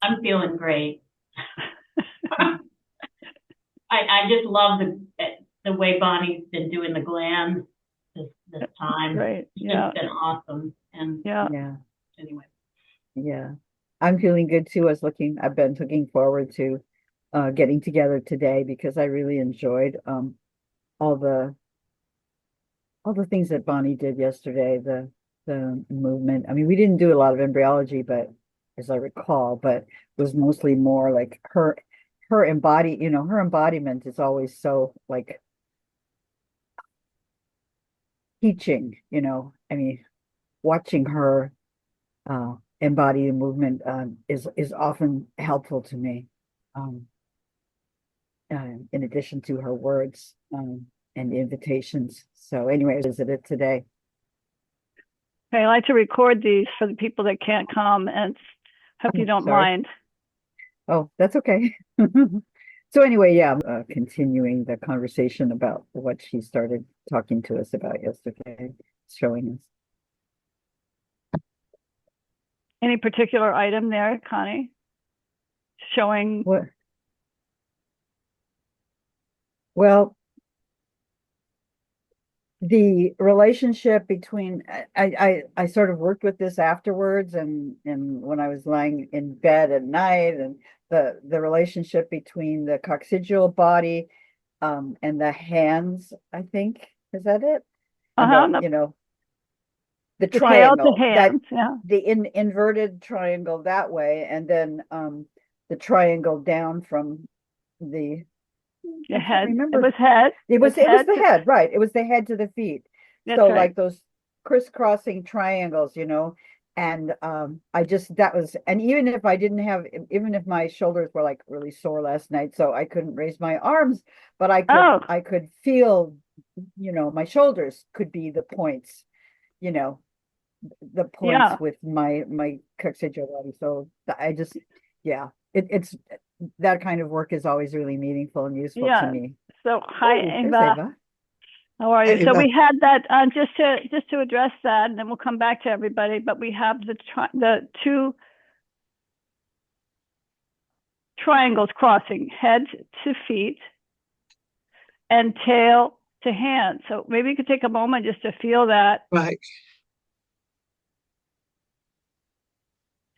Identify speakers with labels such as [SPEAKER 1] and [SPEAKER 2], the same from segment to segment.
[SPEAKER 1] I'm feeling great. I just love the way Bonnie's been doing the glands this time.
[SPEAKER 2] Great.
[SPEAKER 1] It's
[SPEAKER 2] Yeah.
[SPEAKER 1] just been awesome. And
[SPEAKER 2] Yeah.
[SPEAKER 3] Yeah,
[SPEAKER 1] anyway,
[SPEAKER 3] yeah. I'm feeling good too. I've been looking forward to getting together today because I really enjoyed all the all the things that Bonnie did yesterday, the movement. I mean, we didn't do a lot of embryology, but as I recall, but it was mostly more like her embodiment is always so like teaching, I mean, watching her embody the movement is often helpful to me. Um, in addition to her words and invitations. So anyway, I visited today.
[SPEAKER 2] Okay, I like to record these for the people that can't come, and hope you
[SPEAKER 3] Oh,
[SPEAKER 2] don't
[SPEAKER 3] sorry.
[SPEAKER 2] mind.
[SPEAKER 3] Oh, that's okay. So anyway, yeah, continuing the conversation about what she started talking to us about yesterday, showing us.
[SPEAKER 2] Any particular item there, Connie? Showing.
[SPEAKER 3] What? Well, the relationship between I sort of worked with this afterwards and when I was lying in bed at night and the relationship between the coccygeal body and the hands, I think, is that it? And
[SPEAKER 2] Uh-huh.
[SPEAKER 3] the
[SPEAKER 2] The tail to
[SPEAKER 3] triangle that
[SPEAKER 2] hands. Yeah.
[SPEAKER 3] the inverted triangle that way and then the triangle down from the
[SPEAKER 2] Your
[SPEAKER 3] I can't
[SPEAKER 2] head. It
[SPEAKER 3] remember.
[SPEAKER 2] was head. It's
[SPEAKER 3] It was
[SPEAKER 2] head.
[SPEAKER 3] the head, right? It was the head to the feet.
[SPEAKER 2] That's
[SPEAKER 3] So
[SPEAKER 2] right.
[SPEAKER 3] like those crisscrossing triangles, and I just that was and even if I didn't have even if my shoulders were like really sore last night, so I couldn't raise my arms, but
[SPEAKER 2] Oh,
[SPEAKER 3] I could feel, my shoulders could be you know, the
[SPEAKER 2] yeah.
[SPEAKER 3] points with my coccygeal body. So I just yeah, it's that kind of work is always really meaningful and useful to
[SPEAKER 2] Yeah.
[SPEAKER 3] me.
[SPEAKER 2] So hi,
[SPEAKER 3] Oh, there's
[SPEAKER 2] Ava.
[SPEAKER 3] Ava.
[SPEAKER 2] How are
[SPEAKER 3] Hi,
[SPEAKER 2] you? So
[SPEAKER 3] Ava.
[SPEAKER 2] we had that just to address that, and then we'll come back to everybody. But we have the two triangles crossing, head to feet and tail to hand. So maybe you could take a moment just to feel that
[SPEAKER 4] Right.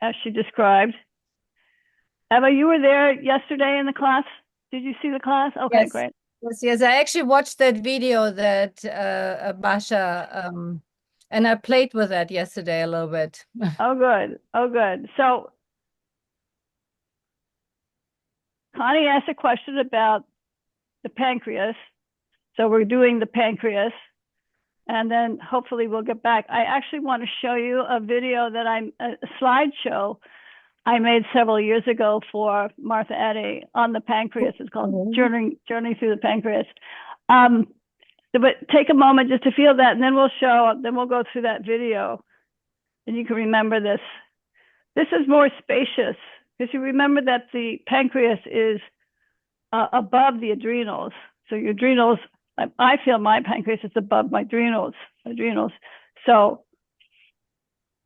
[SPEAKER 2] as she described. Eva, you were there yesterday in the class. Did you see the class? Okay,
[SPEAKER 5] Yes,
[SPEAKER 2] great.
[SPEAKER 5] yes. I actually watched that video that Basha and I played with that yesterday a little bit.
[SPEAKER 2] Oh, good. Oh, good. So Connie asked a question about the pancreas. So we're doing the pancreas, and then hopefully we'll get back. I actually want to show you a video that a slideshow I made several years ago for Martha Eddy on the pancreas. It's called
[SPEAKER 3] Oh,
[SPEAKER 2] Journey Through the Pancreas. Um, but take a moment just to feel that, and then we'll go through that video, and you can remember this. This is more spacious because you remember that the pancreas is above the adrenals. So your adrenals, I feel my pancreas is above my adrenals. So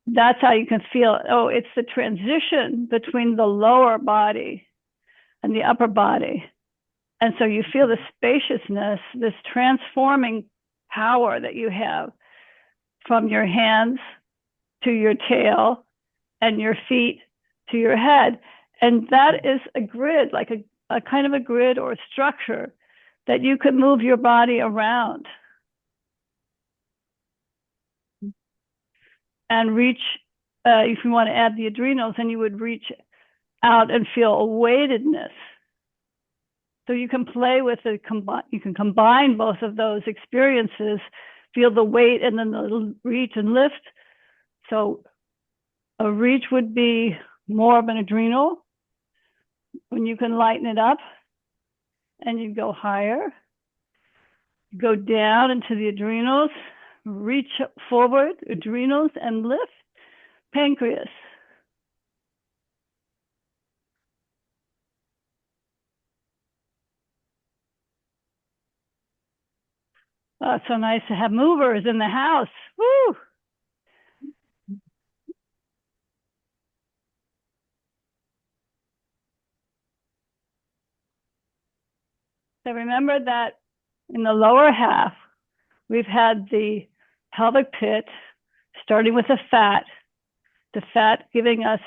[SPEAKER 2] that's how you can feel. Oh, it's the transition between the lower body and the upper body. And so you feel the spaciousness, this transforming power that you have from your hands to your tail and your feet to your head. And that is a grid, like a kind of a grid or a structure that you could move your body around and reach. If you want to add the adrenals, then you would reach out and feel a weightedness. So you can play with it, you can combine both of those experiences, feel the weight and then the reach and lift. So a reach would be more of an adrenal when you can lighten it up and you go higher, go down into the adrenals, reach forward, adrenals, and lift pancreas. Oh, it's so nice to have movers in the house. Woo! So remember that in the lower half, we've had the pelvic pit, starting with the fat giving us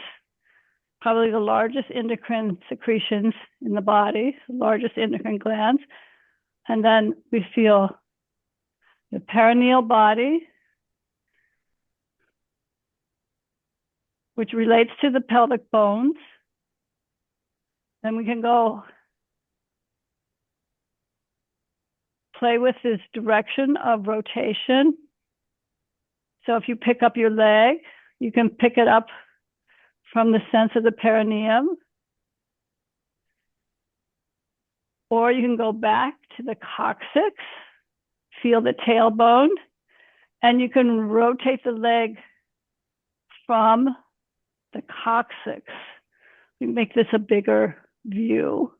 [SPEAKER 2] probably the largest endocrine secretions in the body, the largest endocrine glands. And then we feel the perineal body, which relates to the pelvic bones. Then we can go play with this direction of rotation. So if you pick up your leg, you can pick it up from the sense of the perineum, or you can go back to the coccyx, feel the tailbone, and you can rotate the leg from the coccyx. We make this a bigger view.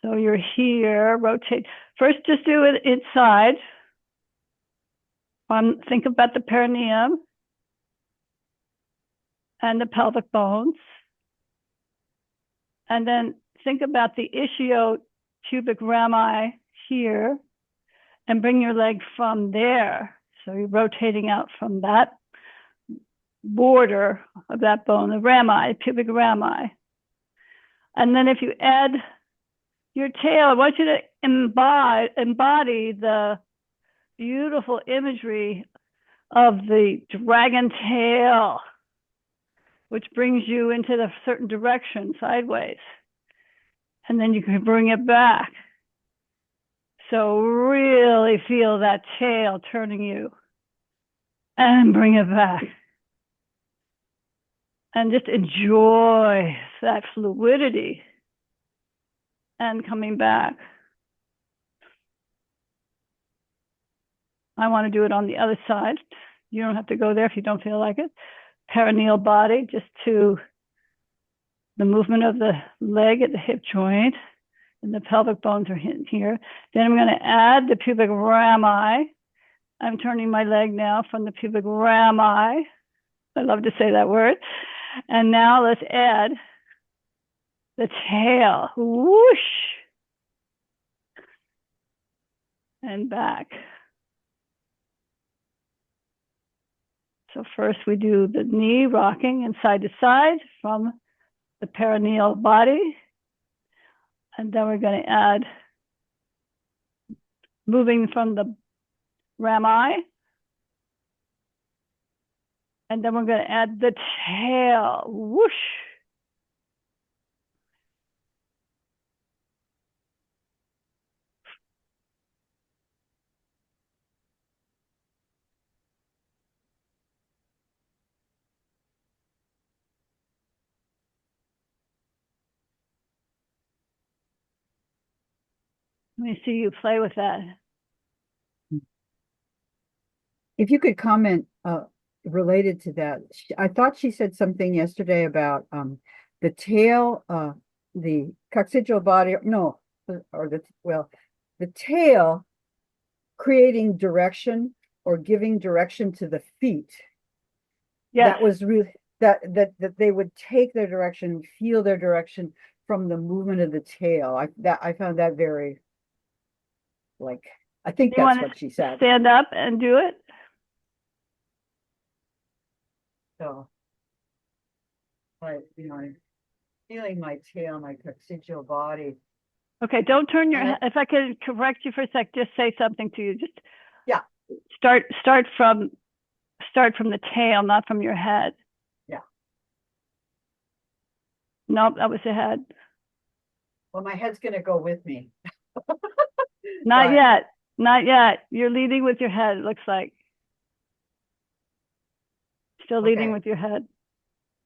[SPEAKER 2] So you're here, rotate. First, just do it inside. Think about the perineum and the pelvic bones. And then think about the ischial-pubic rami here and bring your leg from there. So you're rotating out from that border of that bone, the rami, pubic rami. And then if you add your tail, I want you to embody the beautiful imagery of the dragon tail, which brings you into the certain direction sideways. And then you can bring it back. So really feel that tail turning you and bring it back. And just enjoy that fluidity and coming back. I want to do it on the other side. You don't have to go there if you don't feel like it. Perineal body, just to the movement of the leg at the hip joint, and the pelvic bones are here. Then I'm going to add the pubic rami. I'm turning my leg now from the pubic rami. I love to say that word. And now let's add the tail. Whoosh. And back. So first we do the knee rocking and side to side from the perineal body. And then we're going to add moving from the rami. And then we're going to add the tail. Whoosh. Let me see you play with that.
[SPEAKER 3] If you could comment related to that, I thought she said something yesterday about the tail, the coccygeal body, no, or the tail creating direction or giving direction to the feet.
[SPEAKER 2] Yes.
[SPEAKER 3] That was really that they would take their direction, feel their direction from the movement of the tail. I found that very, like, I think
[SPEAKER 2] You
[SPEAKER 3] that's
[SPEAKER 2] wanna
[SPEAKER 3] what she said.
[SPEAKER 2] Stand up and do it.
[SPEAKER 3] So, but I'm feeling my tail, my coccygeal body.
[SPEAKER 2] Okay, don't turn your head. If I could correct you for a sec, just say something to you. Just
[SPEAKER 3] Yeah.
[SPEAKER 2] Start from the tail, not from your head.
[SPEAKER 3] Yeah.
[SPEAKER 2] Nope, that was the head.
[SPEAKER 3] Well, my head's gonna go with me.
[SPEAKER 2] Not yet. Not yet. You're leading with your head, it looks like. Still leading with your head.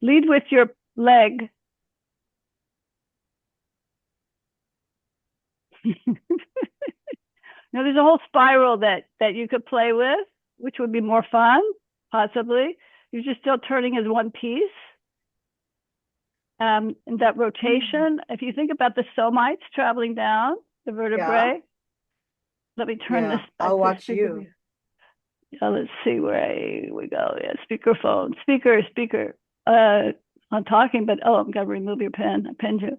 [SPEAKER 2] Lead with your leg. Now, there's a whole spiral that you could play with, which would be more fun, possibly. You're just still turning as one piece. And that rotation, if you think about the somites traveling down the vertebrae, let me turn this back.
[SPEAKER 3] I'll watch you.
[SPEAKER 2] Yeah, let's see where we go. Yeah, speaker. I'm talking, but I'm going to remove your pen. I pinned you.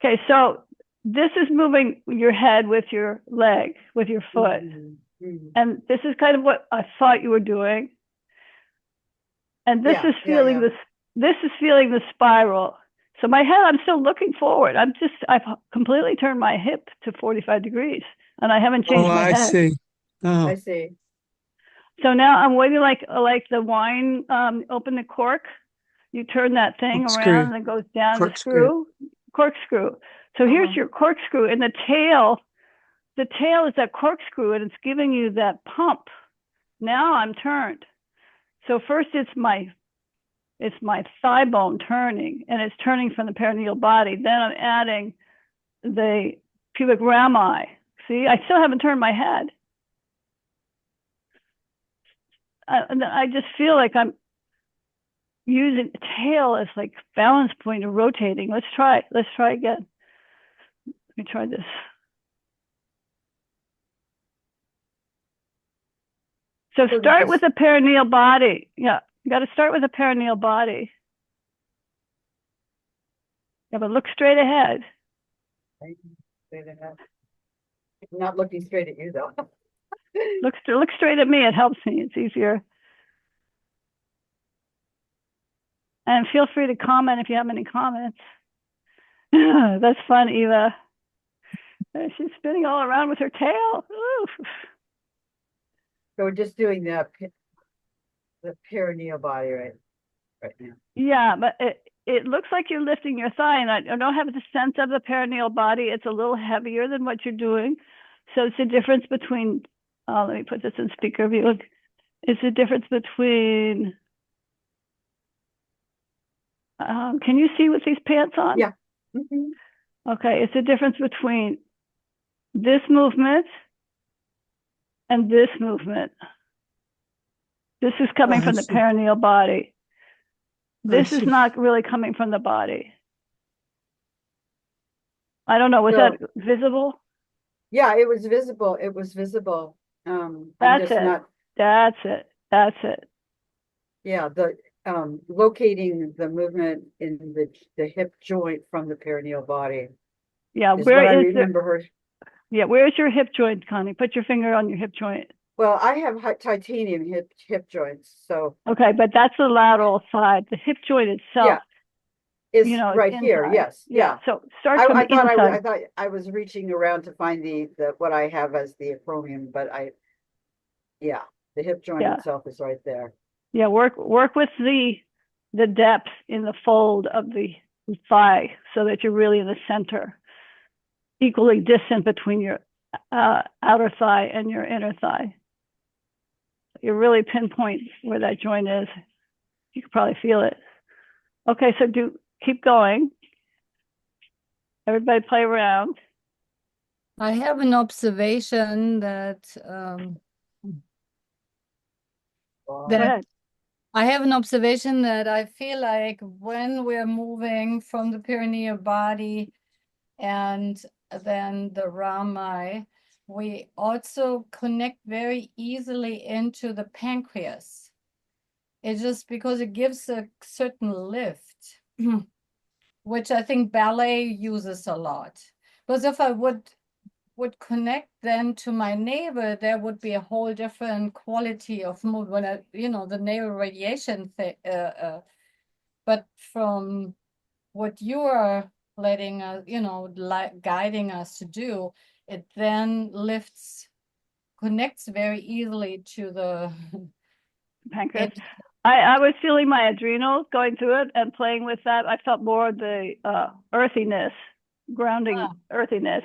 [SPEAKER 2] Okay, so this is moving your head with your leg, with your foot. And this is kind of what I thought you were doing. And this is feeling this is feeling the spiral. So my head, I'm still looking forward. I've completely turned my hip to 45 degrees and I haven't changed my head.
[SPEAKER 4] I see. Oh,
[SPEAKER 3] I see.
[SPEAKER 2] So now I'm waiting like the wine, open the cork. You turn that thing
[SPEAKER 4] Corkscrew.
[SPEAKER 2] around and it goes down the
[SPEAKER 4] Corkscrew.
[SPEAKER 2] corkscrew. So here's your corkscrew, and the tail is that corkscrew, and it's giving you that pump. Now I'm turned. So first it's my thigh bone turning, and it's turning from the perineal body. Then I'm adding the pubic rami. See, I still haven't turned my head. And I just feel like I'm using the tail as like balance point and rotating. Let's try again. Let me try this. So start with the perineal body. Yeah, you got to start with the perineal body. Yeah, but look straight ahead.
[SPEAKER 3] Straight ahead. I'm not looking straight at you though.
[SPEAKER 2] Look straight at me. It helps me. It's easier. And feel free to comment if you have any comments. That's fun, Eva. She's spinning all around with her tail. Ooh.
[SPEAKER 3] So we're just doing the perineal body right now.
[SPEAKER 2] Yeah, but it looks like you're lifting your thigh, and I don't have the sense of the perineal body. It's a little heavier than what you're doing. So it's the difference between, let me put this in speaker view. It's the difference between, can you see with these pants on?
[SPEAKER 3] Yeah.
[SPEAKER 2] Okay, it's the difference between this movement and this movement. This is coming from the perineal body. This is not really coming from the body. I don't know, was that visible?
[SPEAKER 3] Yeah, it was visible. It was visible.
[SPEAKER 2] That's it.
[SPEAKER 3] Yeah, the locating the movement in the hip joint from the perineal body.
[SPEAKER 2] Yeah,
[SPEAKER 3] where's your
[SPEAKER 2] hip joint, Connie? Put your finger on your hip joint.
[SPEAKER 3] Well, I have titanium hip joints, so.
[SPEAKER 2] Okay, but that's the lateral side. The hip joint itself,
[SPEAKER 3] is right here. Yes.
[SPEAKER 2] Yeah. So start from the inside.
[SPEAKER 3] I thought I was reaching around to find the what I have as the acromion, but the hip joint itself is right there.
[SPEAKER 2] Yeah, work with the depth in the fold of the thigh so that you're really in the center, equally distant between your outer thigh and your inner thigh. You really pinpoint where that joint is. You can probably feel it. Okay, so keep going. Everybody play around.
[SPEAKER 5] I have an observation that I feel like when we're moving from the perineal body and then the rami, we also connect very easily into the pancreas. It's just because it gives a certain lift, which I think ballet uses a lot. Because if I would connect then to my navel, there would be a whole different quality of movement. The navel radiation thing. But from what you are letting us, guiding us to do, it then connects very easily to the
[SPEAKER 2] pancreas. I was feeling my adrenals going through it and playing with that. I felt more of the earthiness, grounding earthiness,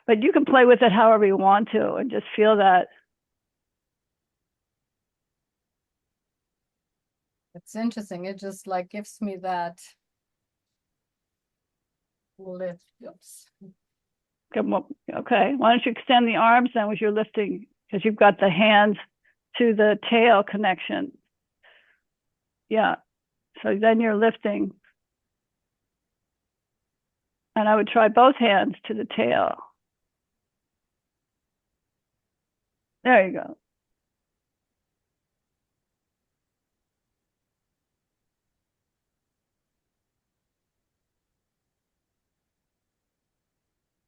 [SPEAKER 2] but you can play with it however you want to and just feel that.
[SPEAKER 5] It's interesting. It just like gives me that lift. Oops.
[SPEAKER 2] Okay, why don't you extend the arms then with your lifting, because you've got the hands to the tail connection. Yeah, so then you're lifting. And I would try both hands to the tail. There you go.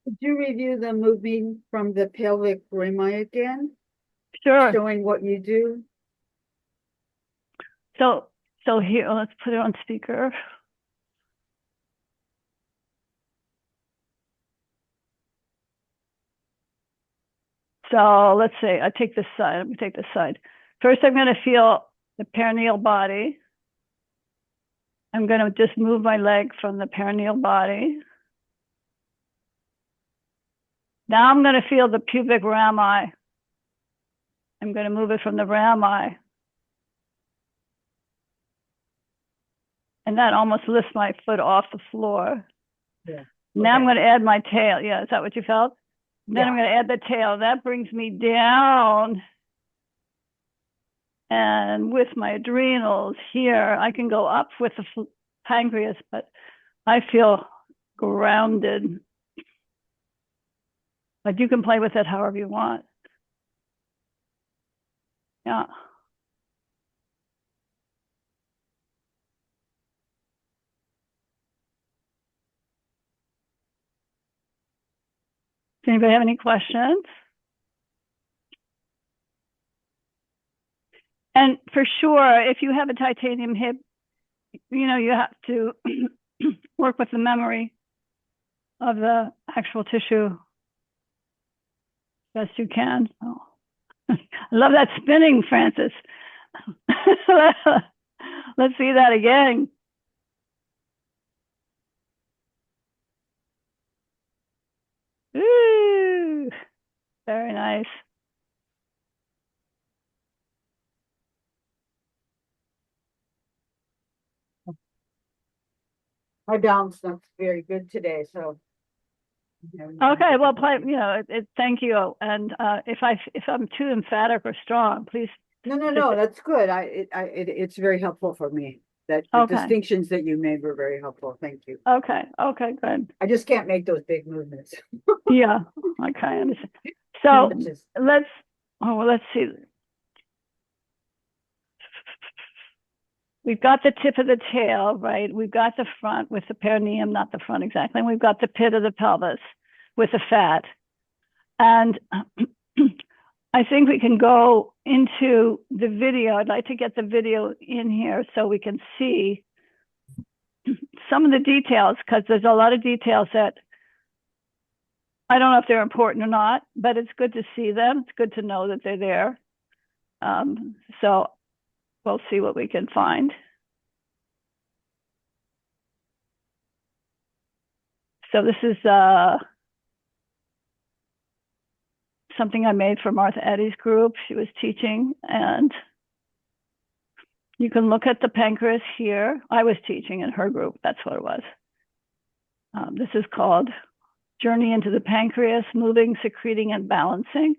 [SPEAKER 3] Could you review the moving from the pelvic rami again,
[SPEAKER 2] Sure.
[SPEAKER 3] showing what you do?
[SPEAKER 2] So here, let's put it on speaker. So let's say I take this side. Let me take this side. First, I'm going to feel the perineal body. I'm going to just move my leg from the perineal body. Now I'm going to feel the pubic rami. I'm going to move it from the rami. And that almost lifts my foot off the floor.
[SPEAKER 3] Yeah.
[SPEAKER 2] Now I'm
[SPEAKER 3] Okay.
[SPEAKER 2] going to add my tail. Yeah, is that what you felt? Then I'm
[SPEAKER 3] Yeah.
[SPEAKER 2] going to add the tail. That brings me down. And with my adrenals here, I can go up with the pancreas, but I feel grounded. But you can play with it however you want. Yeah. Does anybody have any questions? And for sure, if you have a titanium hip, you know, you have to work with the memory of the actual tissue best you can. Oh. I love that spinning, Francis. Let's see that again. Ooh, very nice.
[SPEAKER 3] My balance looks very good today, so.
[SPEAKER 2] Okay, well, thank you. And if I'm too emphatic or strong, please.
[SPEAKER 3] No, that's good. It's very helpful for me. That the
[SPEAKER 2] Okay.
[SPEAKER 3] distinctions that you made were very helpful. Thank you.
[SPEAKER 2] Okay, good.
[SPEAKER 3] I just can't make those big movements.
[SPEAKER 2] Yeah, okay, I understand. So
[SPEAKER 3] Just-
[SPEAKER 2] let's see. We've got the tip of the tail, right? We've got the front with the perineum, not the front exactly. And we've got the pit of the pelvis with the fat. And I think we can go into the video. I'd like to get the video in here so we can see some of the details, because there's a lot of details that I don't know if they're important or not, but it's good to see them. It's good to know that they're there. So we'll see what we can find. So this is something I made for Martha Eddy's group. She was teaching, and you can look at the pancreas here. I was teaching in her group. That's what it was. This is called Journey into the Pancreas, Moving, Secreting, and Balancing.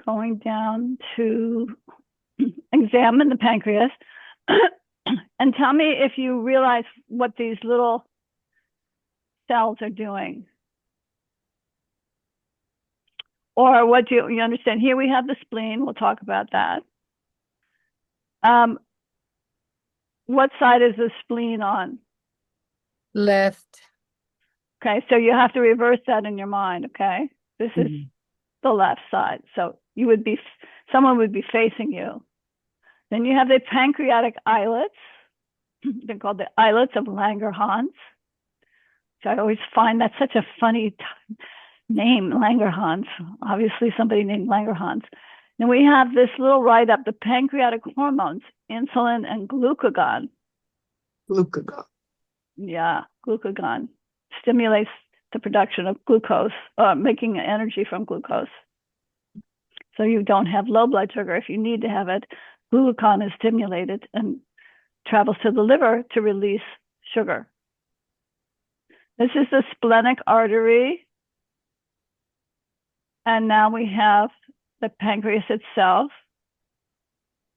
[SPEAKER 2] Going down to examine the pancreas. And tell me if you realize what these little cells are doing. Or what do you understand? Here we have the spleen. We'll talk about that. What side is the spleen on?
[SPEAKER 5] Left.
[SPEAKER 2] Okay, so you have to reverse that in your mind, okay? This is the left side. So someone would be facing you. Then you have the pancreatic islets. They're called the islets of Langerhans. So I always find that such a funny name, Langerhans. Obviously somebody named Langerhans. Then we have this little write-up, the pancreatic hormones, insulin and glucagon.
[SPEAKER 4] Glucagon.
[SPEAKER 2] Yeah, glucagon stimulates the production of glucose, making energy from glucose. So you don't have low blood sugar. If you need to have it, glucagon is stimulated and travels to the liver to release sugar. This is the splenic artery. And now we have the pancreas itself.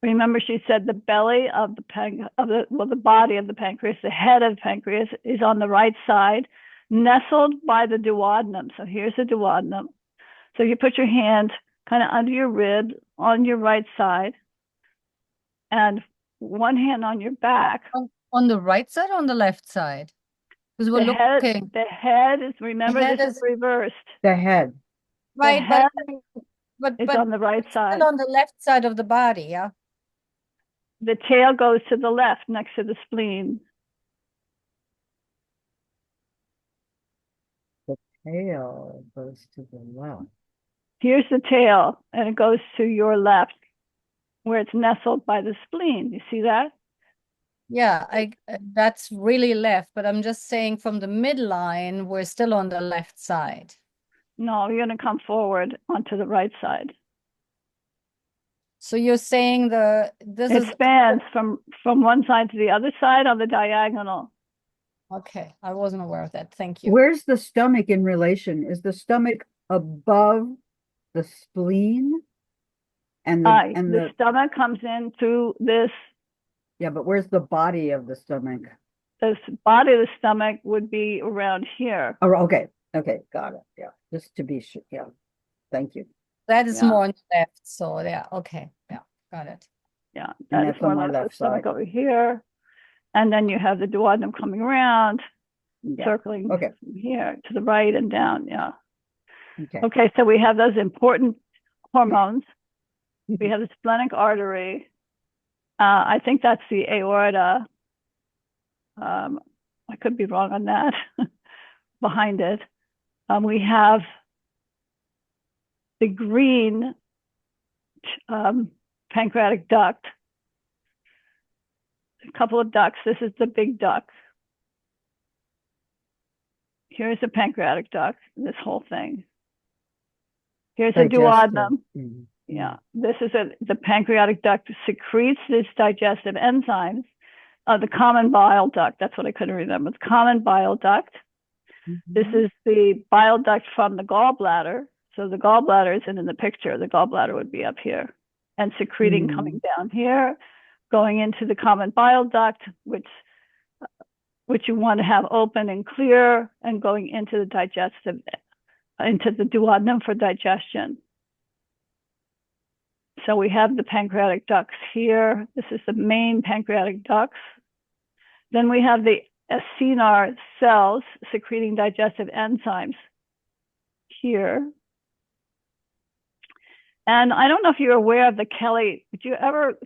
[SPEAKER 2] Remember, she said the belly of the body of the pancreas, the head of the pancreas is on the right side, nestled by the duodenum. So here's the duodenum. So you put your hand kind of under your rib on your right side, and one hand on your back.
[SPEAKER 5] On the right side or on the left side? Because we're looking.
[SPEAKER 2] The head is, remember,
[SPEAKER 5] head
[SPEAKER 2] this is
[SPEAKER 5] is-
[SPEAKER 2] reversed.
[SPEAKER 3] The head.
[SPEAKER 5] Right,
[SPEAKER 2] head
[SPEAKER 5] but
[SPEAKER 2] It's on the right
[SPEAKER 5] it's
[SPEAKER 2] side.
[SPEAKER 5] still on the left side of the body, yeah?
[SPEAKER 2] The tail goes to the left next to the spleen.
[SPEAKER 3] The tail goes to the left.
[SPEAKER 2] Here's the tail, and it goes to your left, where it's nestled by the spleen. You see that?
[SPEAKER 5] Yeah, that's really left, but I'm just saying from the midline, we're still on the left side.
[SPEAKER 2] No, you're going to come forward onto the right side.
[SPEAKER 5] So you're saying this
[SPEAKER 2] It
[SPEAKER 5] is
[SPEAKER 2] spans from one side to the other side on the diagonal.
[SPEAKER 5] okay. I wasn't aware of that. Thank you.
[SPEAKER 3] Where's the stomach in relation? Is the stomach above the spleen? And
[SPEAKER 2] The stomach comes in through this.
[SPEAKER 3] yeah, but where's the body of the stomach?
[SPEAKER 2] This body of the stomach would be around here.
[SPEAKER 3] Oh, okay. Okay, got it. Yeah, just to be sure. Yeah, thank you.
[SPEAKER 5] That is
[SPEAKER 2] Yeah.
[SPEAKER 5] more on the left. So yeah, okay. Yeah, got it.
[SPEAKER 2] Yeah,
[SPEAKER 3] And
[SPEAKER 2] that
[SPEAKER 3] that's
[SPEAKER 2] is more
[SPEAKER 3] on my
[SPEAKER 2] like the
[SPEAKER 3] left
[SPEAKER 2] stomach
[SPEAKER 3] side.
[SPEAKER 2] over here. And then you have the duodenum coming around,
[SPEAKER 3] Yeah,
[SPEAKER 2] circling
[SPEAKER 3] okay.
[SPEAKER 2] from here to the right and down. Yeah.
[SPEAKER 3] okay.
[SPEAKER 2] Okay, so we have those important hormones. We have the splenic artery. I think that's the aorta. I could be wrong on that. Behind it. We have the green pancreatic duct. A couple of ducts. This is the big duct. Here's the pancreatic duct, this whole thing. Here's the
[SPEAKER 3] Digestive.
[SPEAKER 2] duodenum.
[SPEAKER 3] Mhm.
[SPEAKER 2] Yeah, this is the pancreatic duct secretes these digestive enzymes. The common bile duct, that's what I couldn't remember. It's common bile duct. This is the bile duct from the gallbladder. So the gallbladder isn't in the picture. The gallbladder would be up here and secreting coming down here, going into the common bile duct, which you want to have open and clear, and going into the digestive, into the duodenum for digestion. So we have the pancreatic ducts here. This is the main pancreatic ducts. Then we have the acinar cells secreting digestive enzymes here. And I don't know if you're aware of the Kelly, did you ever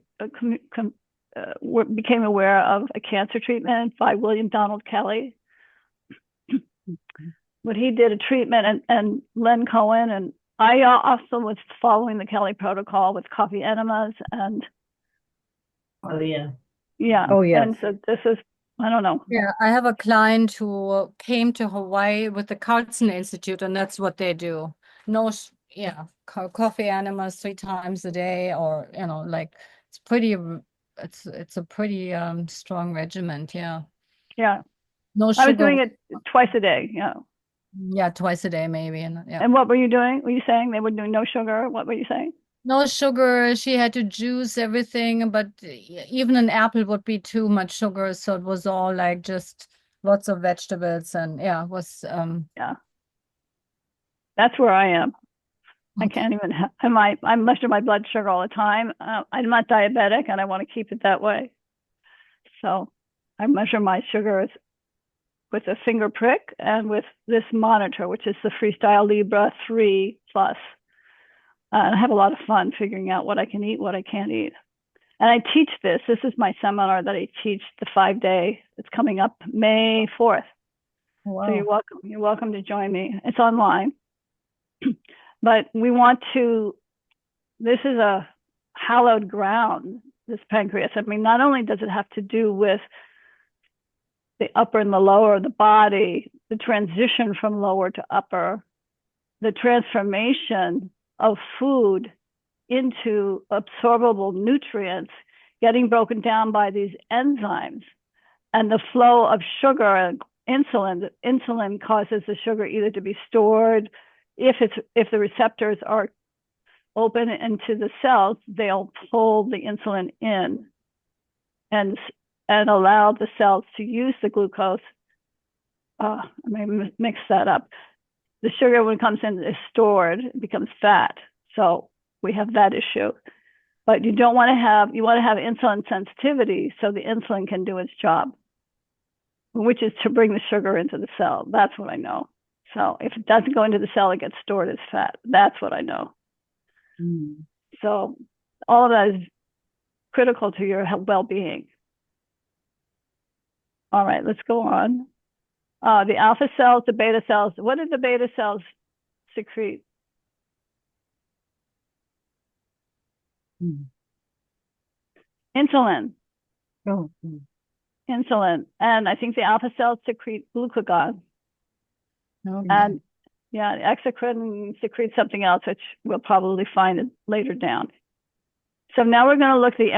[SPEAKER 2] became aware of a cancer treatment by William Donald Kelly? When he did a treatment, and Len Cohen, and I also was following the Kelly protocol with coffee enemas and
[SPEAKER 1] Oh, yeah.
[SPEAKER 2] yeah.
[SPEAKER 3] Oh, yes.
[SPEAKER 2] And so this is, I don't know.
[SPEAKER 5] Yeah, I have a client who came to Hawaii with the Carlson Institute, and that's what they do. No, coffee enemas 3 times a day, or like it's pretty. It's a pretty strong regimen. Yeah.
[SPEAKER 2] Yeah.
[SPEAKER 5] No
[SPEAKER 2] I
[SPEAKER 5] sugar.
[SPEAKER 2] was doing it twice a day. Yeah.
[SPEAKER 5] Yeah, twice a day maybe, and yeah.
[SPEAKER 2] And what were you doing? Were you saying they were doing no sugar? What were you saying?
[SPEAKER 5] No sugar. She had to juice everything, but even an apple would be too much sugar, so it was all like just lots of vegetables, and yeah, it was
[SPEAKER 2] Yeah. That's where I am. I can't even, I measure my blood sugar all the time. I'm not diabetic, and I want to keep it that way. So I measure my sugars with a finger prick and with this monitor, which is the Freestyle Libre 3 Plus. And I have a lot of fun figuring out what I can eat, what I can't eat. And I teach this. This is my seminar that I teach, the 5-day. It's coming up May 4th.
[SPEAKER 5] wow.
[SPEAKER 2] So you're welcome. You're welcome to join me. It's online. But we want to, this is a hallowed ground, this pancreas. I mean, not only does it have to do with the upper and the lower of the body, the transition from lower to upper, the transformation of food into absorbable nutrients, getting broken down by these enzymes, and the flow of sugar and insulin. Insulin causes the sugar either to be stored, if the receptors are open into the cells, they'll pull the insulin in and allow the cells to use the glucose. I may mix that up. The sugar, when it comes in, is stored, it becomes fat. So we have that issue. But you don't want to have, you want to have insulin sensitivity so the insulin can do its job, which is to bring the sugar into the cell. That's what I know. So if it doesn't go into the cell, it gets stored as fat. That's what I know.
[SPEAKER 3] Mm.
[SPEAKER 2] So all of that is critical to your well-being. All right, let's go on. The alpha cells, the beta cells. What did the beta cells secrete?
[SPEAKER 3] Mm.
[SPEAKER 2] Insulin.
[SPEAKER 3] Oh.
[SPEAKER 2] Insulin. And I think the alpha cells secrete glucagon.
[SPEAKER 5] Okay.
[SPEAKER 2] And yeah, exocrine secretes something else, which we'll probably find later down. So now we're going to look at the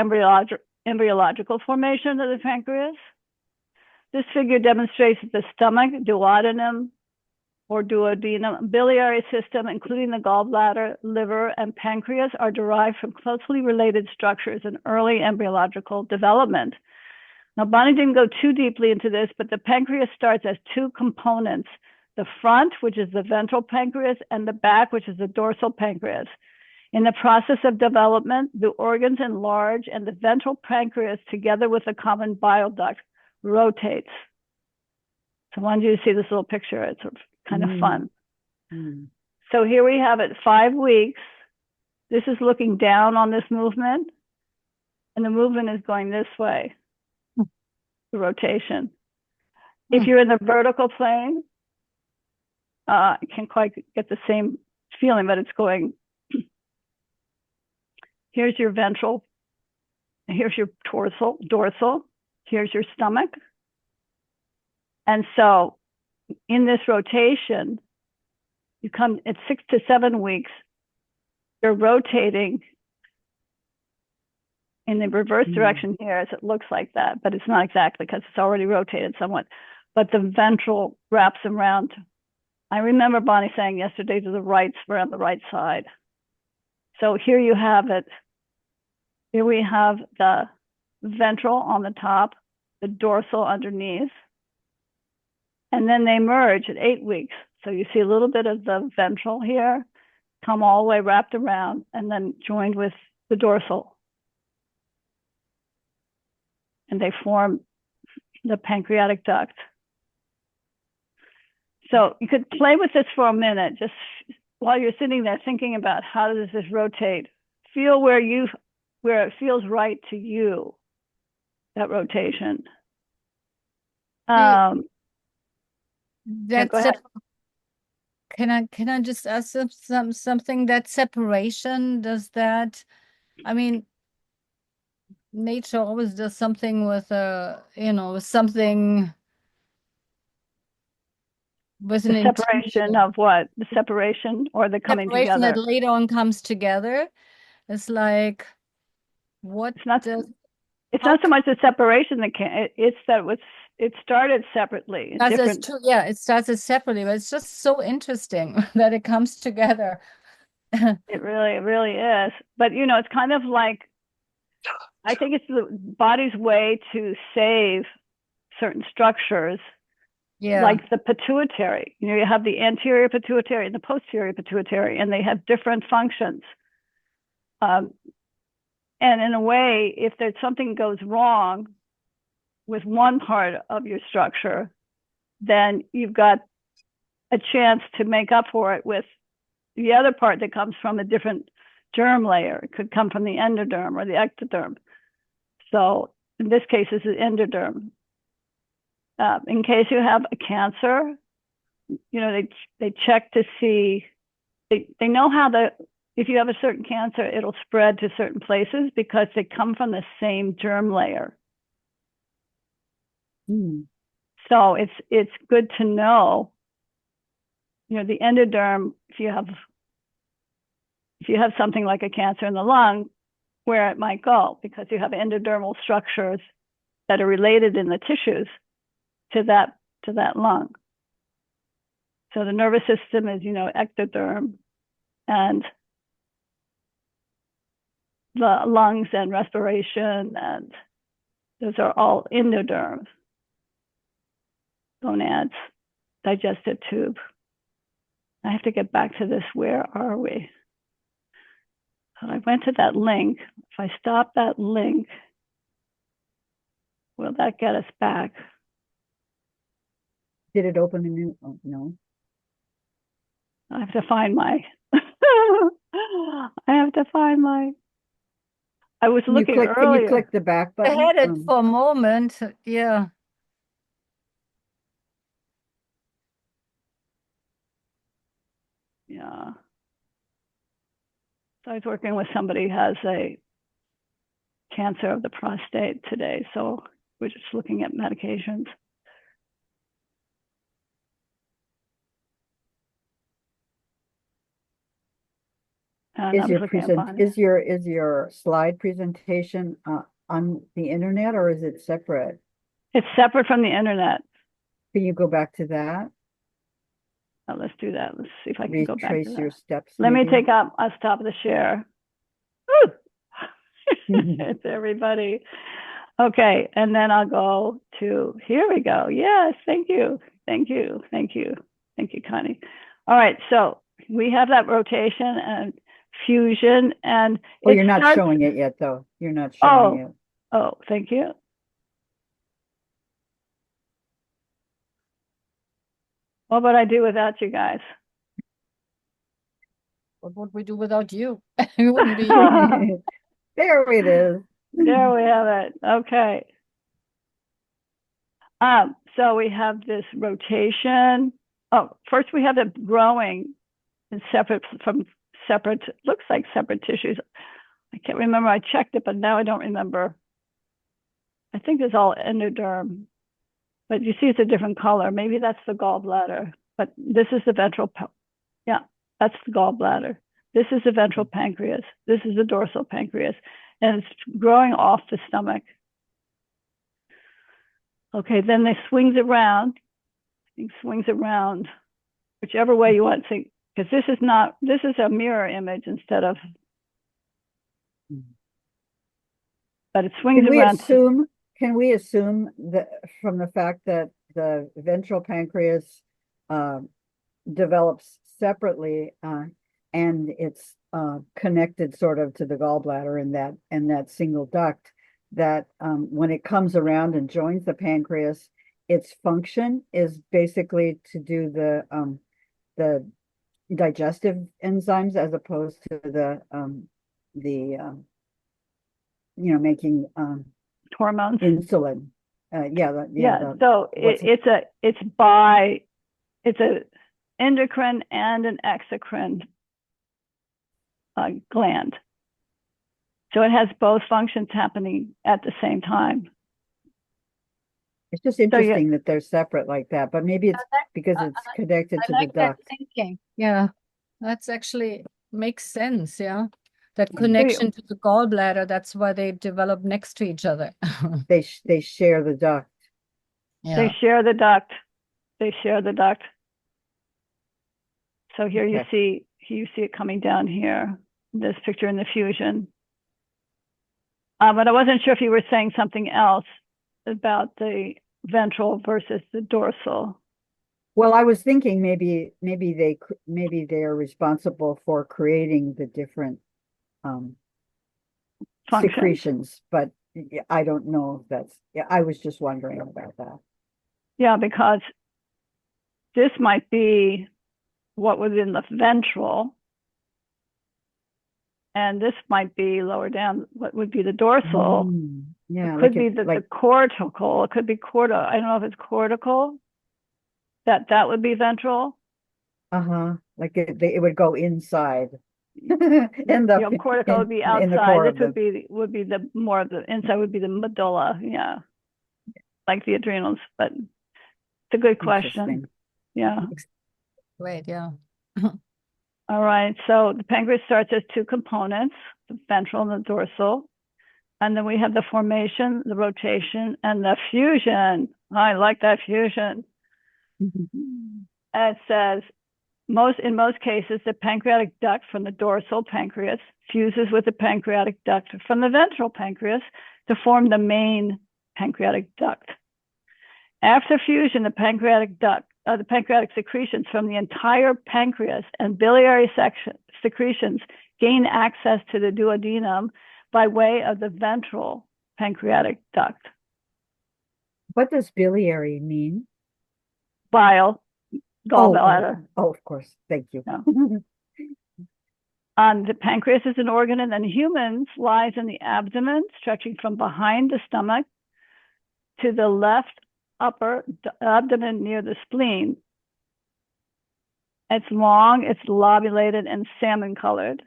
[SPEAKER 2] embryological formation of the pancreas. This figure demonstrates that the stomach, duodenum, or duodenum, biliary system, including the gallbladder, liver, and pancreas, are derived from closely related structures in early embryological development. Now, Bonnie didn't go too deeply into this, but the pancreas starts as two components: the front, which is the ventral pancreas, and the back, which is the dorsal pancreas. In the process of development, the organs enlarge, and the ventral pancreas, together with the common bile duct, rotates. So I wanted you to see this little picture. It's kind of fun.
[SPEAKER 3] Mm.
[SPEAKER 2] So here we have it 5 weeks. This is looking down on this movement, and the movement is going this way, the rotation. If you're in the vertical plane, I can't quite get the same feeling, but it's going, here's your ventral, here's your dorsal, here's your stomach. And so in this rotation, you come at 6 to 7 weeks, you're rotating in the reverse direction here, as it looks like that, but it's not exactly because it's already rotated somewhat. But the ventral wraps around. I remember Bonnie saying yesterday to the right, we're on the right side. So here you have it. Here we have the ventral on the top, the dorsal underneath, and then they merge at 8 weeks. So you see a little bit of the ventral here, come all the way wrapped around, and then joined with the dorsal. And they form the pancreatic duct. So you could play with this for a minute, just while you're sitting there thinking about how does this rotate. Feel where it feels right to you, that rotation.
[SPEAKER 5] That's
[SPEAKER 2] go ahead.
[SPEAKER 5] Can I just ask something? That separation, does that, I mean, nature always does something with something with an
[SPEAKER 2] The separation
[SPEAKER 5] intention.
[SPEAKER 2] of what? The separation or the coming
[SPEAKER 5] Separation
[SPEAKER 2] together?
[SPEAKER 5] that later on comes together. It's like, what
[SPEAKER 2] It's not.
[SPEAKER 5] does
[SPEAKER 2] It's
[SPEAKER 5] how
[SPEAKER 2] not so much the separation that can. It's that it started separately. In
[SPEAKER 5] that's
[SPEAKER 2] different.
[SPEAKER 5] true. Yeah, it starts as separately, but it's just so interesting that it comes together.
[SPEAKER 2] It really is. But it's kind of like, I think it's the body's way to save certain structures,
[SPEAKER 5] Yeah.
[SPEAKER 2] like the pituitary. You have the anterior pituitary and the posterior pituitary, and they have different functions. And in a way, if there's something goes wrong with one part of your structure, then you've got a chance to make up for it with the other part that comes from a different germ layer. It could come from the endoderm or the ectoderm. So in this case, it's the endoderm. In case you have a cancer, they check to see, they know how if you have a certain cancer, it'll spread to certain places because they come from the same germ layer. So it's good to know, the endoderm, if you have something like a cancer in the lung, where it might go, because you have endodermal structures that are related in the tissues to that lung. So the nervous system is, ectoderm, and the lungs and respiration, and those are all endoderm. Gonads, digestive tube. I have to get back to this. Where are we? So I went to that link. If I stop that link, will that get us back?
[SPEAKER 3] Did it open a new, oh, no.
[SPEAKER 2] I have to find my, I have to find my, I was
[SPEAKER 3] Can you
[SPEAKER 2] looking
[SPEAKER 3] click, can you
[SPEAKER 2] earlier.
[SPEAKER 3] click the back
[SPEAKER 5] I
[SPEAKER 3] button?
[SPEAKER 5] had it for a moment, yeah.
[SPEAKER 2] Yeah. So I was working with somebody who has a cancer of the prostate today. So we're just looking at medications. And
[SPEAKER 3] Is
[SPEAKER 2] I'm
[SPEAKER 3] your
[SPEAKER 2] looking at
[SPEAKER 3] present,
[SPEAKER 2] Bonnie.
[SPEAKER 3] is your slide presentation on the internet, or is it separate?
[SPEAKER 2] It's separate from the internet.
[SPEAKER 3] Can you go back to that?
[SPEAKER 2] Now let's do that. Let's see if I can go back to
[SPEAKER 3] Retrace your
[SPEAKER 2] that.
[SPEAKER 3] steps.
[SPEAKER 2] Let me
[SPEAKER 3] maybe?
[SPEAKER 2] take up, I'll stop the share. Woo! It's everybody. Okay, and then I'll go to, here we go. Yes, thank you. Thank you. Thank you. Thank you, Connie. All right, so we have that rotation and fusion, and
[SPEAKER 3] Oh,
[SPEAKER 2] it
[SPEAKER 3] you're not
[SPEAKER 2] starts-
[SPEAKER 3] showing it yet, though. You're not showing it.
[SPEAKER 2] Oh, thank you. What would I do without you guys?
[SPEAKER 5] What would we do without you? We wouldn't be here.
[SPEAKER 3] There it is.
[SPEAKER 2] There we have it. Okay. So we have this rotation. Oh, first we have it growing in separate from separate, looks like separate tissues. I can't remember. I checked it, but now I don't remember. I think it's all endoderm, but you see it's a different color. Maybe that's the gallbladder, but this is the ventral. Yeah, that's the gallbladder. This is the ventral pancreas. This is the dorsal pancreas, and it's growing off the stomach. Okay, then it swings around. It swings around, whichever way you want to think, because this is a mirror image instead of, but it swings around.
[SPEAKER 3] Can we assume that from the fact that the ventral pancreas develops separately and it's connected sort of to the gallbladder in that single duct, that when it comes around and joins the pancreas, its function is basically to do the digestive enzymes as opposed to the making
[SPEAKER 2] Hormones.
[SPEAKER 3] insulin.
[SPEAKER 2] So it's a endocrine and an exocrine gland. So it has both functions happening at the same time.
[SPEAKER 3] It's just interesting that they're separate like that, but maybe it's because it's connected to the duct.
[SPEAKER 5] Thinking. Yeah, that's actually makes sense. Yeah, that connection to the gallbladder. That's why they develop next to each other.
[SPEAKER 3] They share the duct.
[SPEAKER 5] Yeah.
[SPEAKER 2] They share the duct. They share the duct. So here you see it coming down here. This picture in the fusion. But I wasn't sure if you were saying something else about the ventral versus the dorsal.
[SPEAKER 3] Well, I was thinking maybe they are responsible for creating the different secretions, but I don't know if that's. Yeah, I was just wondering about that.
[SPEAKER 2] Yeah, because this might be what was in the ventral, and this might be lower down. What would be the dorsal?
[SPEAKER 3] Yeah,
[SPEAKER 2] it could be the cortical. It could be cortical. I don't know if it's cortical. That would be ventral.
[SPEAKER 3] Like it would go inside.
[SPEAKER 2] Cortical would be outside. This would be the more of the inside would be the medulla. Yeah, like the adrenals. But it's a good question. Yeah.
[SPEAKER 5] Great. Yeah.
[SPEAKER 2] All right. So the pancreas starts as two components: the ventral and the dorsal. And then we have the formation, the rotation, and the fusion. I like that fusion. And it says, in most cases, the pancreatic duct from the dorsal pancreas fuses with the pancreatic duct from the ventral pancreas to form the main pancreatic duct. After fusion, the pancreatic duct the pancreatic secretions from the entire pancreas, and biliary secretions gain access to the duodenum by way of the ventral pancreatic duct.
[SPEAKER 3] What does biliary mean?
[SPEAKER 2] Bile, gallbladder.
[SPEAKER 3] Oh, of course. Thank you.
[SPEAKER 2] No. The pancreas is an organ, and then humans lies in the abdomen, stretching from behind the stomach to the left upper abdomen near the spleen. It's long, it's lobulated, and salmon colored.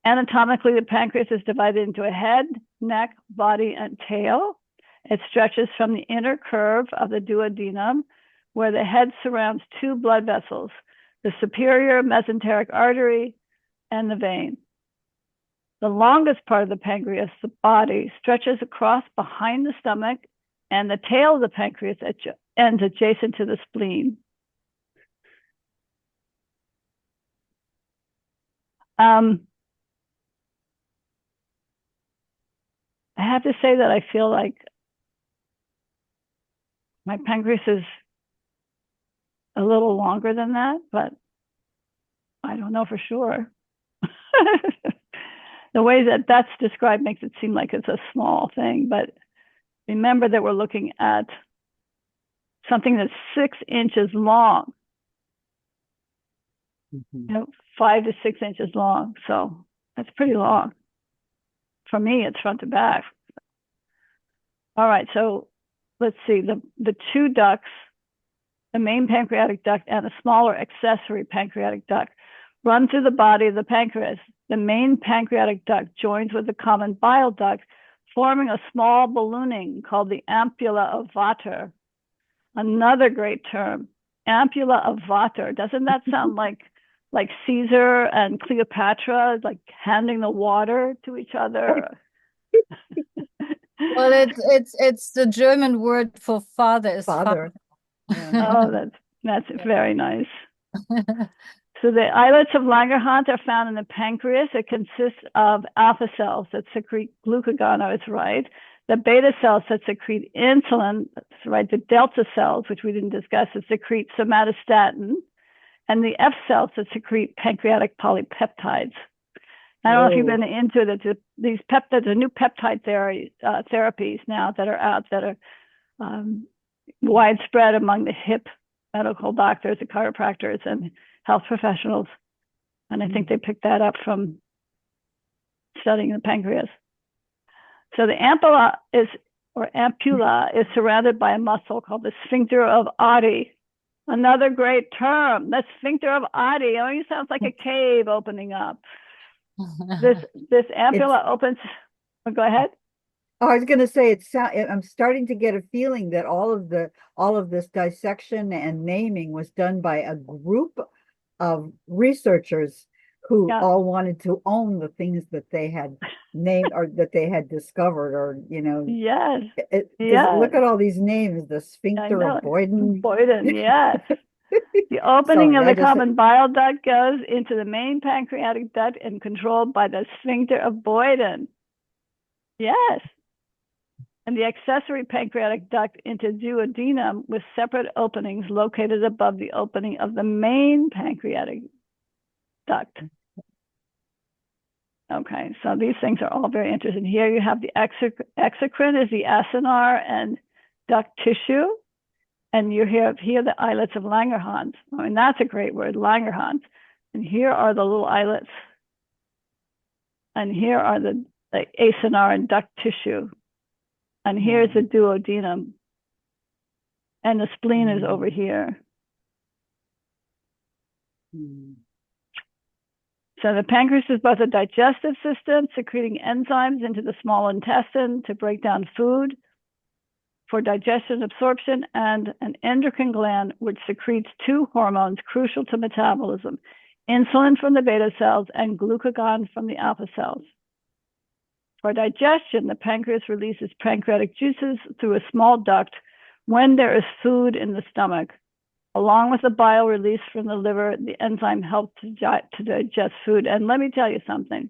[SPEAKER 2] Anatomically, the pancreas is divided into a head, neck, body, and tail. It stretches from the inner curve of the duodenum, where the head surrounds two blood vessels, the superior mesenteric artery and the vein. The longest part of the pancreas, the body, stretches across behind the stomach, and the tail of the pancreas ends adjacent to the spleen. I have to say that I feel like my pancreas is a little longer than that, but I don't know for sure. The way that that's described makes it seem like it's a small thing, but remember that we're looking at something that's 6 inches long,
[SPEAKER 3] Mhm.
[SPEAKER 2] 5 to 6 inches long. So that's pretty long. For me, it's front to back. All right, so let's see, the two ducts, the main pancreatic duct and a smaller accessory pancreatic duct, run through the body of the pancreas. The main pancreatic duct joins with the common bile duct, forming a small ballooning called the ampulla of Vater. Another great term, ampulla of Vater. Doesn't that sound like Caesar and Cleopatra, like handing the water to each other?
[SPEAKER 5] Well, it's the German word for father is
[SPEAKER 3] Father.
[SPEAKER 2] Oh, that's very nice. So the islets of Langerhans are found in the pancreas. It consists of alpha cells that secrete glucagon, I was right. The beta cells that secrete insulin, that's right. The delta cells, which we didn't discuss, that secrete somatostatin, and the F cells that secrete pancreatic polypeptides. I don't know if you've been into it. These peptides, the new peptide therapies now that are out that are widespread among the hip medical doctors, the chiropractors, and health professionals. And I think they picked that up from studying the pancreas. So the ampulla is surrounded by a muscle called the sphincter of Oddi. Another great term, the sphincter of Oddi. It only sounds like a cave opening up. This ampulla opens. Oh, go ahead.
[SPEAKER 3] Oh, I was going to say I'm starting to get a feeling that all of this dissection and naming was done by a group of researchers who all wanted to own the things that they had named or that they had discovered, or
[SPEAKER 2] Yes.
[SPEAKER 3] Look at all these names: the sphincter of Boyden.
[SPEAKER 2] Yes. The opening of the common bile duct goes into the main pancreatic duct and controlled by the sphincter of Boyden. Yes. And the accessory pancreatic duct into duodenum with separate openings located above the opening of the main pancreatic duct. Okay, so these things are all very interesting. Here you have the exocrine is the acinar and duct tissue. And you have here the islets of Langerhans. I mean, that's a great word, Langerhans. And here are the little islets. And here are the acinar and duct tissue. And here's the duodenum. And the spleen is over here. So the pancreas is both a digestive system, secreting enzymes into the small intestine to break down food for digestion absorption, and an endocrine gland which secretes two hormones crucial to metabolism, insulin from the beta cells and glucagon from the alpha cells. For digestion, the pancreas releases pancreatic juices through a small duct when there is food in the stomach. Along with the bile released from the liver, the enzyme helps to digest food. And let me tell you something.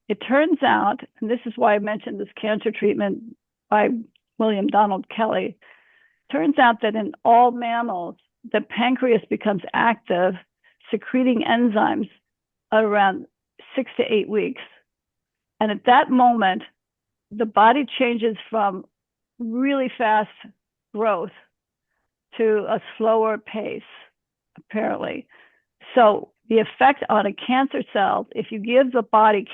[SPEAKER 2] It turns out, and this is why I mentioned this cancer treatment by William Donald Kelly, turns out that in all mammals, the pancreas becomes active, secreting enzymes around 6 to 8 weeks. And at that moment, the body changes from really fast growth to a slower pace, apparently. So the effect on a cancer cell, if you give the body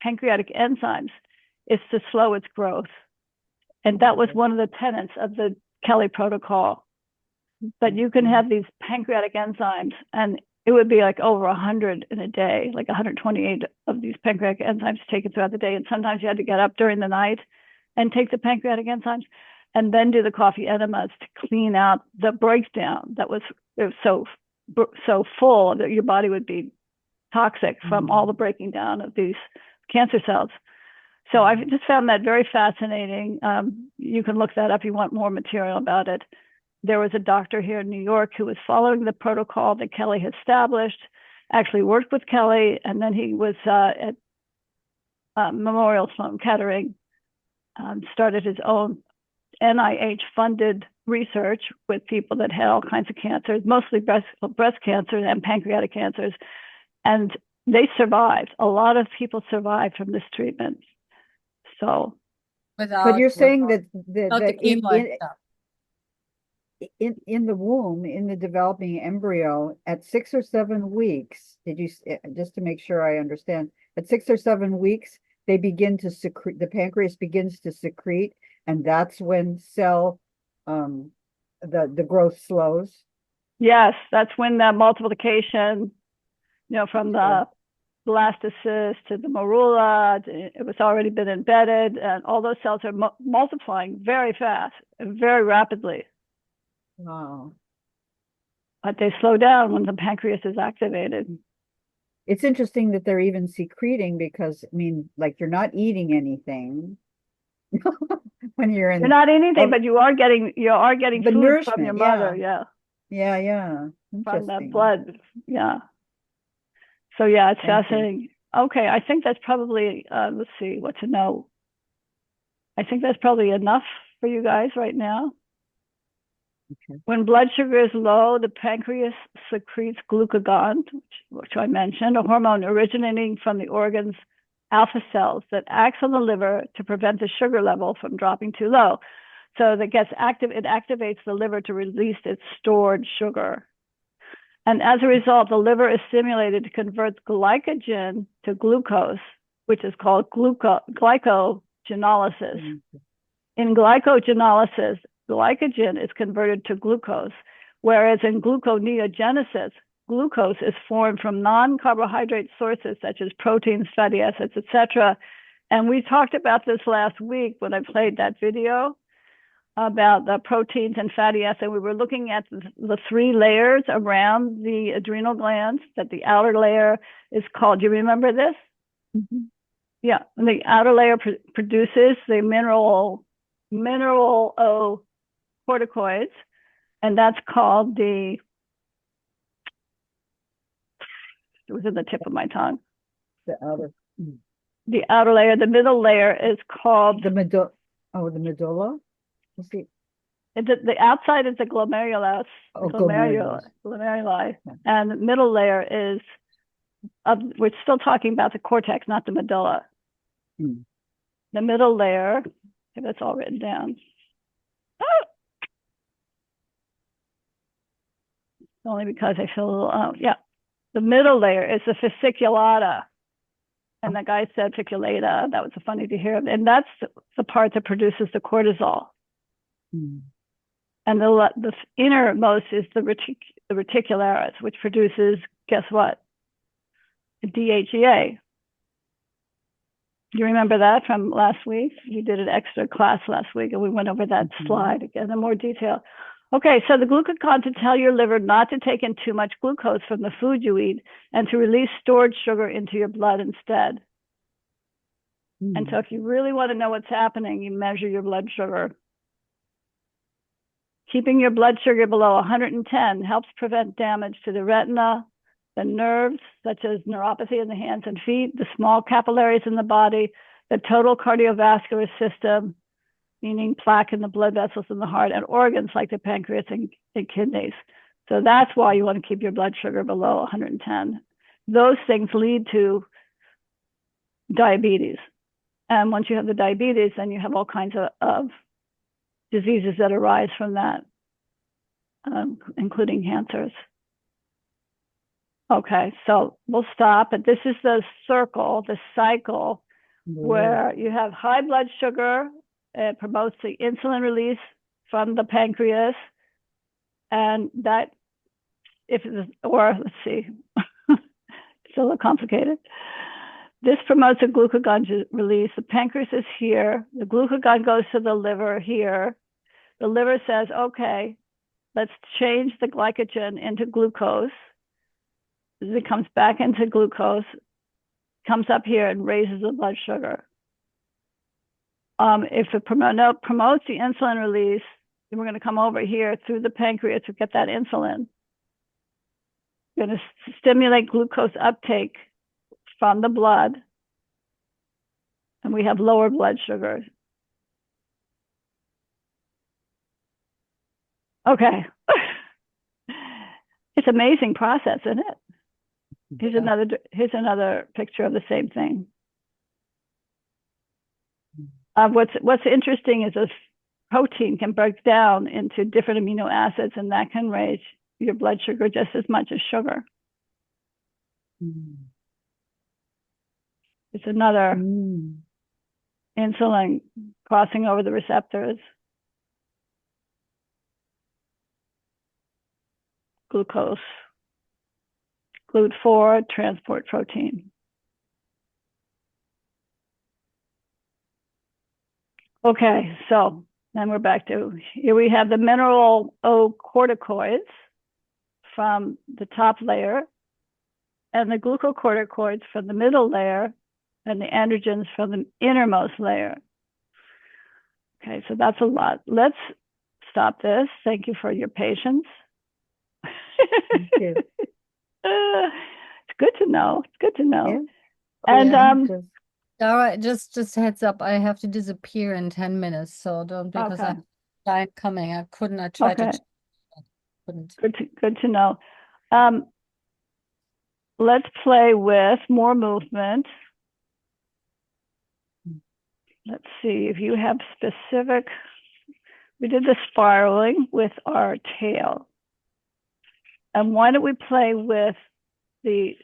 [SPEAKER 2] pancreatic enzymes, is to slow its growth. And that was one of the tenets of the Kelly protocol, that you can have these pancreatic enzymes, and it would be like over 100 in a day, like 128 of these pancreatic enzymes taken throughout the day. And sometimes you had to get up during the night and take the pancreatic enzymes and then do the coffee enemas to clean out the breakdown that was so full that your body would be toxic from all the breaking down of these cancer cells. So I just found that very fascinating. You can look that up if you want more material about it. There was a doctor here in New York who was following the protocol that Kelly had established, actually worked with Kelly, and then he was at Memorial Sloan Kettering, started his own NIH-funded research with people that had all kinds of cancers, mostly breast cancer and pancreatic cancers, and they survived. A lot of people survived from this treatment. So,
[SPEAKER 3] But you're saying that
[SPEAKER 5] without the chemo and stuff.
[SPEAKER 3] in the womb, in the developing embryo, at 6 or 7 weeks, just to make sure I understand, at 6 or 7 weeks, they begin to secrete, the pancreas begins to secrete, and that's when the growth slows.
[SPEAKER 2] yes, that's when the multiplication, from the blastocyst to the morula, it was already been embedded, and all those cells are multiplying very fast and very rapidly.
[SPEAKER 3] Wow.
[SPEAKER 2] But they slow down when the pancreas is activated.
[SPEAKER 3] It's interesting that they're even secreting, because, I mean, like, you're not eating anything when you're in.
[SPEAKER 2] You're not anything, but you are getting
[SPEAKER 3] the
[SPEAKER 2] food
[SPEAKER 3] nourishment,
[SPEAKER 2] from your mother, yeah.
[SPEAKER 3] Yeah.
[SPEAKER 2] From the
[SPEAKER 3] Interesting.
[SPEAKER 2] blood, yeah. So yeah, it's
[SPEAKER 3] Thank you.
[SPEAKER 2] fascinating. Okay, I think that's probably, let's see, what to know. I think that's probably enough for you guys right now.
[SPEAKER 3] Okay.
[SPEAKER 2] When blood sugar is low, the pancreas secretes glucagon, which I mentioned, a hormone originating from the organ's alpha cells that acts on the liver to prevent the sugar level from dropping too low. So that gets active, it activates the liver to release its stored sugar. And as a result, the liver is stimulated to convert glycogen to glucose, which is called glycogenolysis. In glycogenolysis, glycogen is converted to glucose, whereas in gluconeogenesis, glucose is formed from non-carbohydrate sources such as proteins, fatty acids, etc. And we talked about this last week when I played that video about the proteins and fatty acids. We were looking at the 3 layers around the adrenal glands, that the outer layer is called, do you remember this?
[SPEAKER 3] Mhm.
[SPEAKER 2] Yeah, and the outer layer produces the mineral corticoids, and that's called it was in the tip of my tongue.
[SPEAKER 3] The
[SPEAKER 2] outer layer, the middle layer is called
[SPEAKER 3] the medulla. Oh, the medulla. Let's see.
[SPEAKER 2] the outside is the glomerulus,
[SPEAKER 3] Oh, glomerulus.
[SPEAKER 2] glomeruli, and the middle layer is we're still talking about the cortex, not the medulla. The middle layer, if that's all written down. Only because I feel a little, the middle layer is the fasciculata. And the guy said fasciculata. That was funny to hear. And that's the part that produces the cortisol. And the innermost is the reticularis, which produces, guess what? DHEA. You remember that from last week? You did an extra class last week, and we went over that slide again in more detail. Okay, so the glucagon to tell your liver not to take in too much glucose from the food you eat and to release stored sugar into your blood instead. And so if you really want to know what's happening, you measure your blood sugar. Keeping your blood sugar below 110 helps prevent damage to the retina, the nerves, such as neuropathy in the hands and feet, the small capillaries in the body, the total cardiovascular system, meaning plaque in the blood vessels in the heart, and organs like the pancreas and kidneys. So that's why you want to keep your blood sugar below 110. Those things lead to diabetes. And once you have the diabetes, then you have all kinds of diseases that arise from that, including cancers. Okay, so we'll stop. But this is the circle, the cycle, where you have high blood sugar. It promotes the insulin release from the pancreas. And that, let's see, it's a little complicated. This promotes a glucagon release. The pancreas is here. The glucagon goes to the liver here. The liver says, okay, let's change the glycogen into glucose. It comes back into glucose, comes up here and raises the blood sugar. If it promotes the insulin release, then we're going to come over here through the pancreas to get that insulin. We're going to stimulate glucose uptake from the blood, and we have lower blood sugar. Okay. It's an amazing process, isn't it? Here's another picture of the same thing. What's interesting is a protein can break down into different amino acids, and that can raise your blood sugar just as much as sugar. It's another insulin crossing over the receptors. Glucose. GLUT4 transport protein. Okay, so then we're back to, here we have the mineral corticoids from the top layer, and the glucocorticoids from the middle layer, and the androgens from the innermost layer. Okay, so that's a lot. Let's stop this. Thank you for your patience.
[SPEAKER 3] Thank you.
[SPEAKER 2] It's good to know. It's good to know.
[SPEAKER 3] Yeah.
[SPEAKER 2] And
[SPEAKER 5] Yeah. Dara, just heads up, I have to disappear in 10 minutes, so don't, because
[SPEAKER 2] Okay.
[SPEAKER 5] I'm coming. I tried
[SPEAKER 2] Okay.
[SPEAKER 5] to, couldn't.
[SPEAKER 2] Good to know. Let's play with more movement. Let's see if you have specific. We did the spiraling with our tail. And why don't we play with the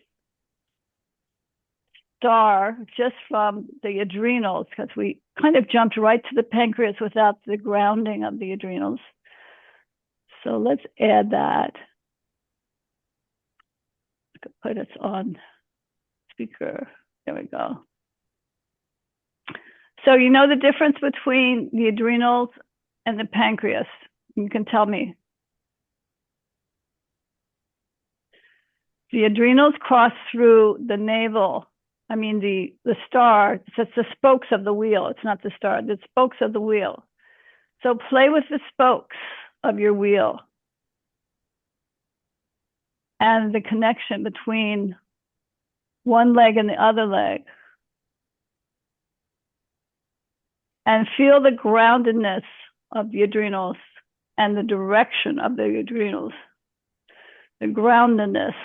[SPEAKER 2] star just from the adrenals, because we kind of jumped right to the pancreas without the grounding of the adrenals. So let's add that. I could put it on speaker. There we go. So you know the difference between the adrenals and the pancreas? You can tell me. The adrenals cross through the navel. I mean, the star, it's the spokes of the wheel. It's not the star, the spokes of the wheel. So play with the spokes of your wheel and the connection between one leg and the other leg. And feel the groundedness of the adrenals and the direction of the adrenals. The groundedness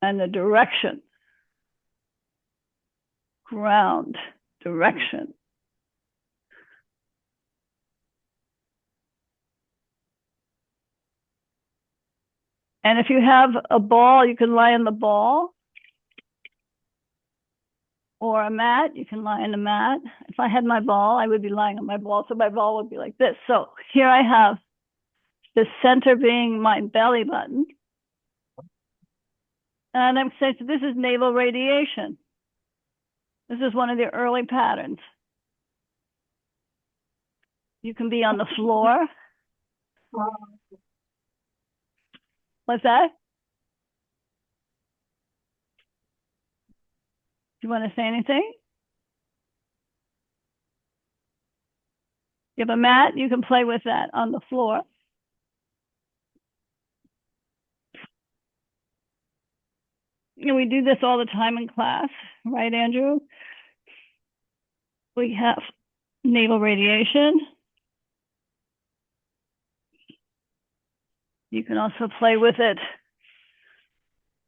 [SPEAKER 2] and the direction. Ground, direction. And if you have a ball, you can lie on the ball. Or a mat, you can lie on a mat. If I had my ball, I would be lying on my ball. So my ball would be like this. So here I have the center being my belly button. And I'm saying, so this is navel radiation. This is one of the early patterns. You can be on the floor. What's that? Do you want to say anything? You have a mat, you can play with that on the floor. And we do this all the time in class, right, Andrew? We have navel radiation. You can also play with it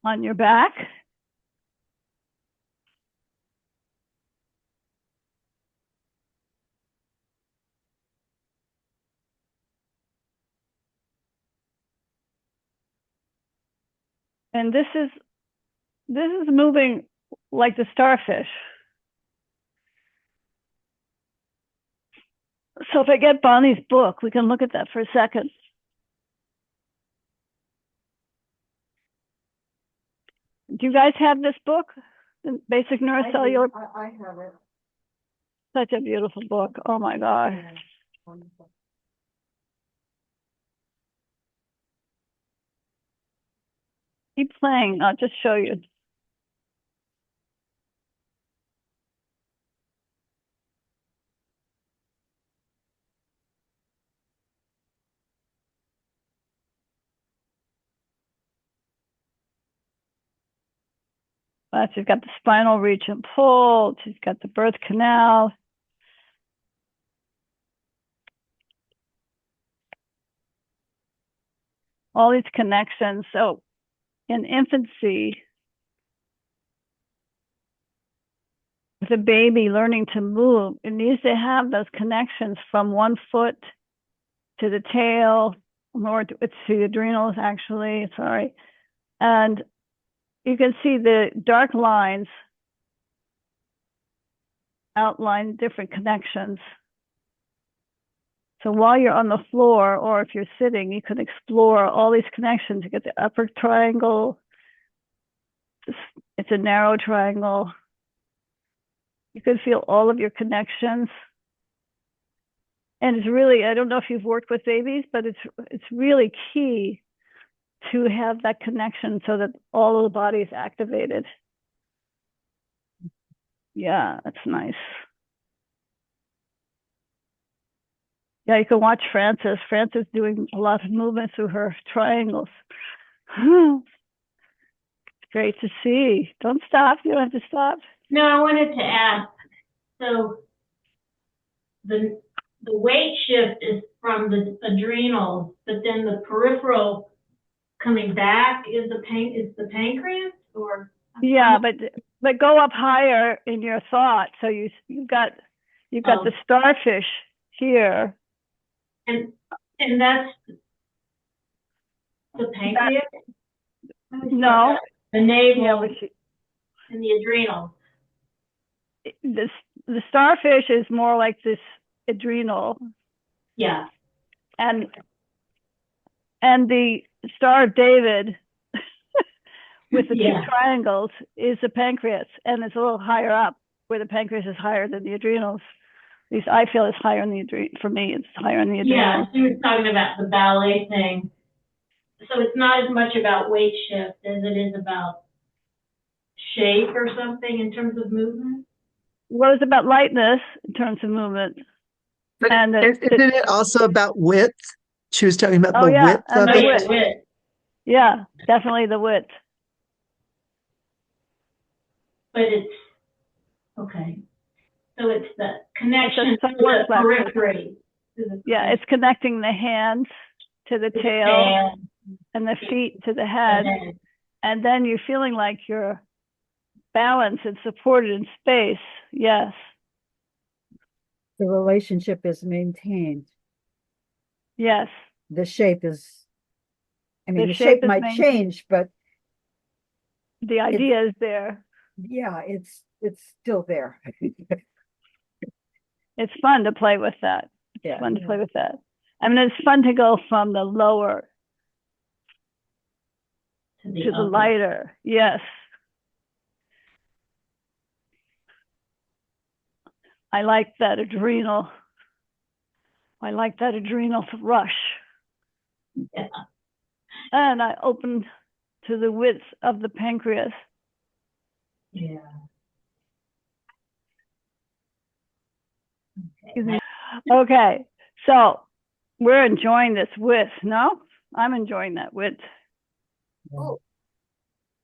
[SPEAKER 2] on your back. And this is moving like the starfish. So if I get Bonnie's book, we can look at that for a second. Do you guys have this book? The Basic Neurocellular?
[SPEAKER 3] I have it.
[SPEAKER 2] Such a beautiful book. Oh my God.
[SPEAKER 3] Yeah, wonderful.
[SPEAKER 2] Keep playing. I'll just show you. She's got the spinal reach and pull. She's got the birth canal. All these connections. So in infancy, with a baby learning to move, it needs to have those connections from one foot to the tail, more to the adrenals, actually, sorry. And you can see the dark lines outline different connections. So while you're on the floor, or if you're sitting, you can explore all these connections. You get the upper triangle. It's a narrow triangle. You can feel all of your connections. And it's really, I don't know if you've worked with babies, but it's really key to have that connection so that all of the body is activated. Yeah, that's nice. Yeah, you can watch Frances. Frances doing a lot of movement through her triangles. It's great to see. Don't stop. You don't have to stop.
[SPEAKER 1] No, I wanted to ask, so the weight shift is from the adrenals, but then the peripheral coming back is the pancreas, or?
[SPEAKER 2] Yeah, but go up higher in your thought. So you've got the starfish here.
[SPEAKER 1] And that's the pancreas?
[SPEAKER 2] No.
[SPEAKER 1] The navel
[SPEAKER 2] Yeah,
[SPEAKER 1] and the adrenals.
[SPEAKER 2] the starfish is more like this adrenal.
[SPEAKER 1] Yeah.
[SPEAKER 2] And the Star of David with the two triangles is the pancreas, and it's a little higher up, where the pancreas is higher than the adrenals. At least I feel it's higher in the adrenals. For me, it's higher in the adrenals.
[SPEAKER 1] Yeah, she was talking about the ballet thing. So it's not as much about weight shift as it is about shape or something in terms of movement.
[SPEAKER 2] Well, it's about lightness in terms of movement.
[SPEAKER 4] But
[SPEAKER 2] And
[SPEAKER 4] isn't it also about width? She was talking about the width
[SPEAKER 2] and
[SPEAKER 4] of
[SPEAKER 2] the
[SPEAKER 4] it.
[SPEAKER 2] width. Yeah, definitely the width.
[SPEAKER 1] But it's okay. So it's the connection to the
[SPEAKER 2] plexus.
[SPEAKER 1] periphery.
[SPEAKER 2] Yeah, it's connecting the hands to the tail and the feet to the head. And then you're feeling like you're balanced and supported in space. Yes.
[SPEAKER 3] The relationship is maintained.
[SPEAKER 2] Yes.
[SPEAKER 3] The shape is, I mean, the shape might change, but
[SPEAKER 2] the idea is there.
[SPEAKER 3] Yeah, it's still there.
[SPEAKER 2] It's fun to play with that. It's fun to play with that. I mean, it's fun to go from the lower to the lighter. Yes. I like that adrenal. I like that adrenal rush.
[SPEAKER 1] Yeah.
[SPEAKER 2] And I open to the width of the pancreas.
[SPEAKER 1] Yeah.
[SPEAKER 2] Okay, so we're enjoying this width. No, I'm enjoying that width.
[SPEAKER 3] Oh.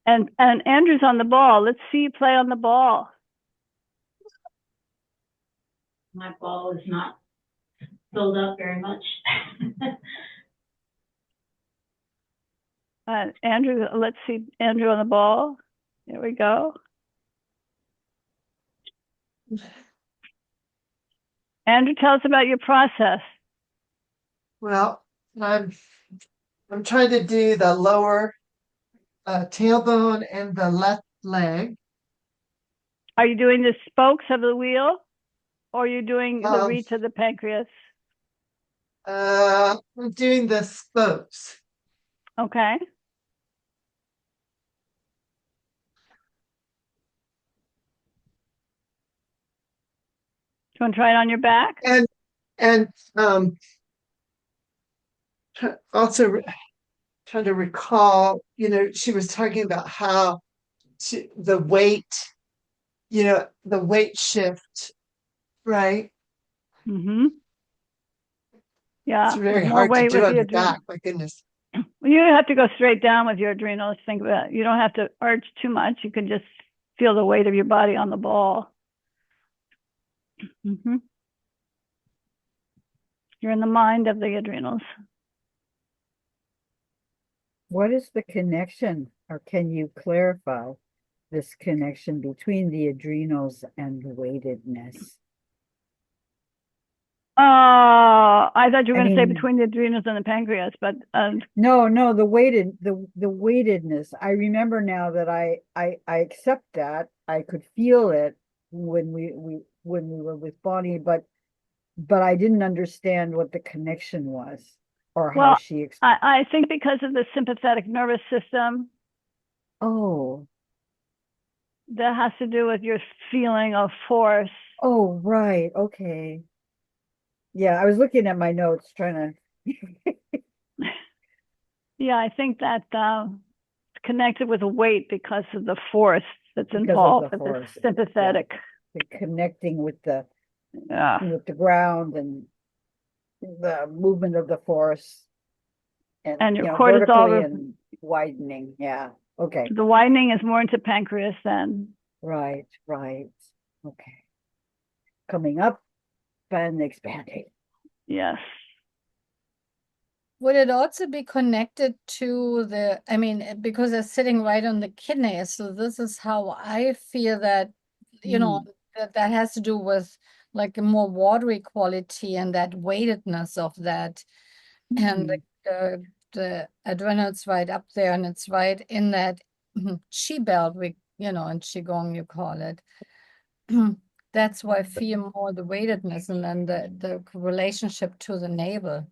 [SPEAKER 2] And Andrew's on the ball. Let's see you play on the ball.
[SPEAKER 1] my ball is not filled up very much.
[SPEAKER 2] Andrew, let's see Andrew on the ball. There we go. Andrew, tell us about your process.
[SPEAKER 4] Well, I'm trying to do the lower tailbone and the left leg.
[SPEAKER 2] Are you doing the spokes of the wheel, or are you doing the reach of the pancreas?
[SPEAKER 4] I'm doing the spokes.
[SPEAKER 2] Okay. Do you want to try it on your back?
[SPEAKER 4] And also trying to recall, she was talking about how the weight, the weight shift, right?
[SPEAKER 2] Mm-hmm. Yeah.
[SPEAKER 4] It's very
[SPEAKER 2] more
[SPEAKER 4] hard to
[SPEAKER 2] weight
[SPEAKER 4] do
[SPEAKER 2] with
[SPEAKER 4] on
[SPEAKER 2] the
[SPEAKER 4] the back. My goodness.
[SPEAKER 2] You have to go straight down with your adrenals. Think about it. You don't have to arch too much. You can just feel the weight of your body on the ball. Mm-hmm. You're in the mind of the adrenals.
[SPEAKER 3] What is the connection, or can you clarify this connection between the adrenals and the weightedness?
[SPEAKER 2] I thought you were
[SPEAKER 3] I
[SPEAKER 2] going to say
[SPEAKER 3] mean-
[SPEAKER 2] between the adrenals and the pancreas, but
[SPEAKER 3] No, the weightedness. I remember now that I accept that. I could feel it when we were with Bonnie, but I didn't understand what the connection was or how
[SPEAKER 2] well,
[SPEAKER 3] she
[SPEAKER 2] I think because of the sympathetic nervous system,
[SPEAKER 3] Oh,
[SPEAKER 2] that has to do with your feeling of force.
[SPEAKER 3] oh, right. Okay. Yeah, I was looking at my notes trying to
[SPEAKER 2] Yeah, I think that it's connected with weight because of the force that's
[SPEAKER 3] Because of
[SPEAKER 2] involved
[SPEAKER 3] the
[SPEAKER 2] with
[SPEAKER 3] force,
[SPEAKER 2] the sympathetic.
[SPEAKER 3] connecting with the
[SPEAKER 2] Yeah.
[SPEAKER 3] ground and the movement of the force
[SPEAKER 2] And your
[SPEAKER 3] vertically
[SPEAKER 2] cortisol,
[SPEAKER 3] and widening. Yeah. Okay.
[SPEAKER 2] the widening is more into pancreas than.
[SPEAKER 3] Right. Okay. Coming up and expanding.
[SPEAKER 2] Yes.
[SPEAKER 5] Would it also be connected to because it's sitting right on the kidneys, so this is how I feel that, that has to do with like a more watery quality and that weightedness of that. And the adrenals right up there, and it's right in that chi belt, in Qigong you call it. That's why I feel more the weightedness, and then the relationship to the navel.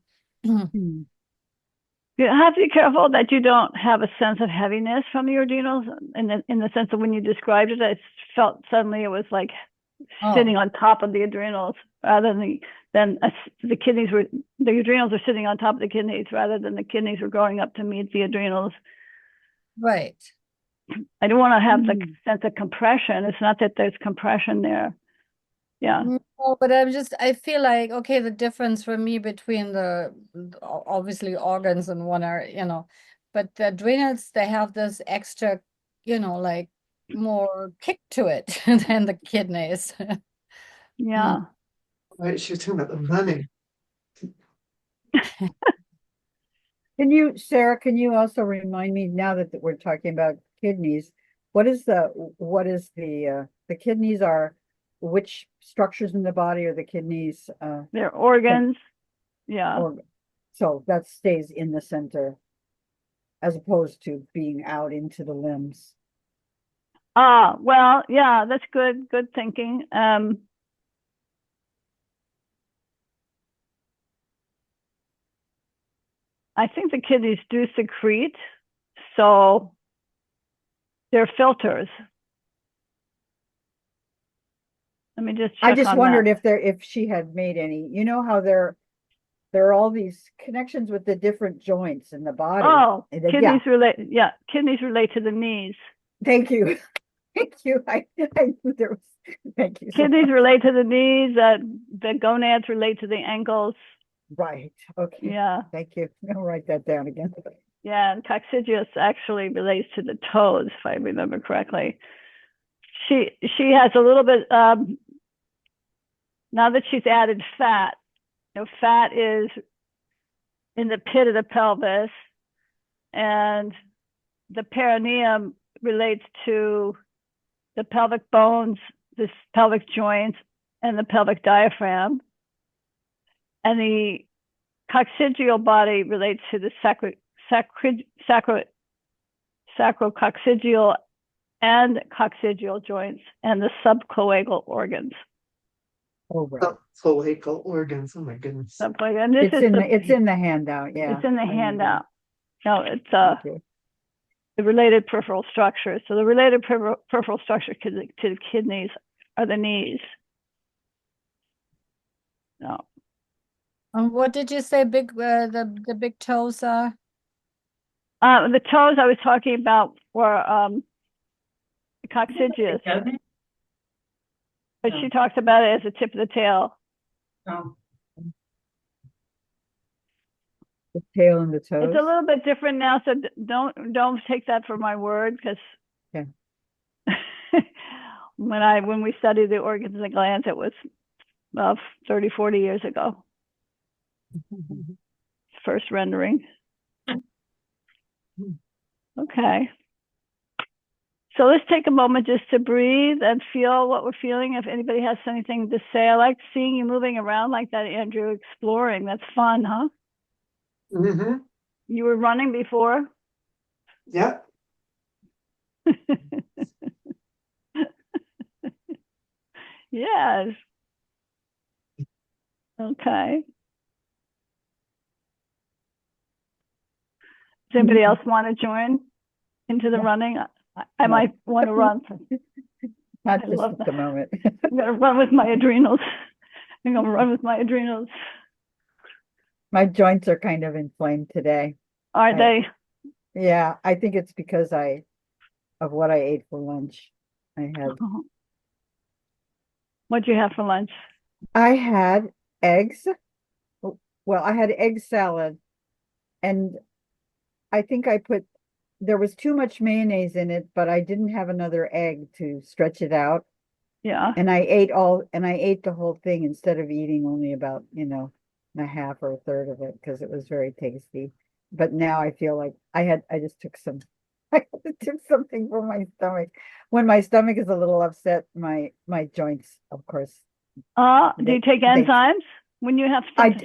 [SPEAKER 2] You have to be careful that you don't have a sense of heaviness from your adrenals in the sense of when you described it, I felt suddenly it was like sitting on top of the adrenals rather than the kidneys were, the adrenals are sitting on top of the kidneys rather than the kidneys were going up to meet the adrenals.
[SPEAKER 5] Right.
[SPEAKER 2] I don't want to have the sense of compression. It's not that there's compression there. Yeah.
[SPEAKER 5] No, but I feel like, okay, the difference for me between the obviously organs and one are, but the adrenals, they have this extra, like more kick to it than the kidneys.
[SPEAKER 2] Yeah.
[SPEAKER 4] Right, she was talking about the running.
[SPEAKER 3] Sarah, can you also remind me now that we're talking about kidneys, what is the kidneys are, which structures in the body are the kidneys?
[SPEAKER 2] They're organs. Yeah.
[SPEAKER 3] So that stays in the center as opposed to being out into the limbs.
[SPEAKER 2] Well, yeah, that's good thinking. I think the kidneys do secrete, so they're filters. Let me just check.
[SPEAKER 3] I just
[SPEAKER 2] on
[SPEAKER 3] wondered
[SPEAKER 2] that.
[SPEAKER 3] if she had made any, how there are all these connections with the different joints in the body.
[SPEAKER 2] Oh,
[SPEAKER 3] Yeah.
[SPEAKER 2] Kidneys relate to the knees.
[SPEAKER 3] Thank you. Thank you. I knew there was, thank you.
[SPEAKER 2] Kidneys relate to the knees, the gonads relate to the ankles.
[SPEAKER 3] Right. Okay.
[SPEAKER 2] Yeah.
[SPEAKER 3] Thank you. I'll write that down again.
[SPEAKER 2] Yeah, and coccygeus actually relates to the toes, if I remember correctly. She has a little bit now that she's added fat, fat is in the pit of the pelvis, and the perineum relates to the pelvic bones, the pelvic joints, and the pelvic diaphragm. And the coccygeal body relates to the sacrococcygeal and coccygeal joints and the subcloacal organs.
[SPEAKER 3] Oh, right.
[SPEAKER 4] Cloacal organs. Oh my goodness.
[SPEAKER 2] And this
[SPEAKER 3] It's in the handout, yeah.
[SPEAKER 2] It's in the
[SPEAKER 3] I remember.
[SPEAKER 2] handout. No, it's
[SPEAKER 3] Thank you.
[SPEAKER 2] the related peripheral structures. So the related peripheral structure to the kidneys are the knees. No.
[SPEAKER 5] What did you say the big toes are?
[SPEAKER 2] The toes I was talking about were the coccygeus, but she talks about it as the tip of the tail.
[SPEAKER 3] The tail and the toes.
[SPEAKER 2] It's a little bit different now, so don't take that for my word, because
[SPEAKER 3] Okay.
[SPEAKER 2] when we studied the organs and glands, it was 30, 40 years ago. First rendering. Okay. So let's take a moment just to breathe and feel what we're feeling. If anybody has anything to say, I like seeing you moving around like that, Andrew, exploring. That's fun, huh?
[SPEAKER 4] Mm-hmm.
[SPEAKER 2] You were running before?
[SPEAKER 4] Yep.
[SPEAKER 2] Yes. Okay. Does anybody else want to join into the running? I might want to run.
[SPEAKER 3] Not
[SPEAKER 2] I
[SPEAKER 3] just
[SPEAKER 2] love
[SPEAKER 3] at
[SPEAKER 2] that.
[SPEAKER 3] the moment.
[SPEAKER 2] I'm going to run with my adrenals. I'm going to run with my adrenals.
[SPEAKER 3] My joints are kind of inflamed today.
[SPEAKER 2] Are they?
[SPEAKER 3] Yeah, I think it's because of what I ate for lunch.
[SPEAKER 2] What'd you have for lunch?
[SPEAKER 3] I had eggs. Well, I had egg salad, and I think there was too much mayonnaise in it, but I didn't have another egg to stretch it out.
[SPEAKER 2] Yeah.
[SPEAKER 3] And I ate the whole thing instead of eating only about, a half or a third of it, because it was very tasty. But now I feel like I just took I took something for my stomach. When my stomach is a little upset, my joints, of course.
[SPEAKER 2] Do you take enzymes when you have fat?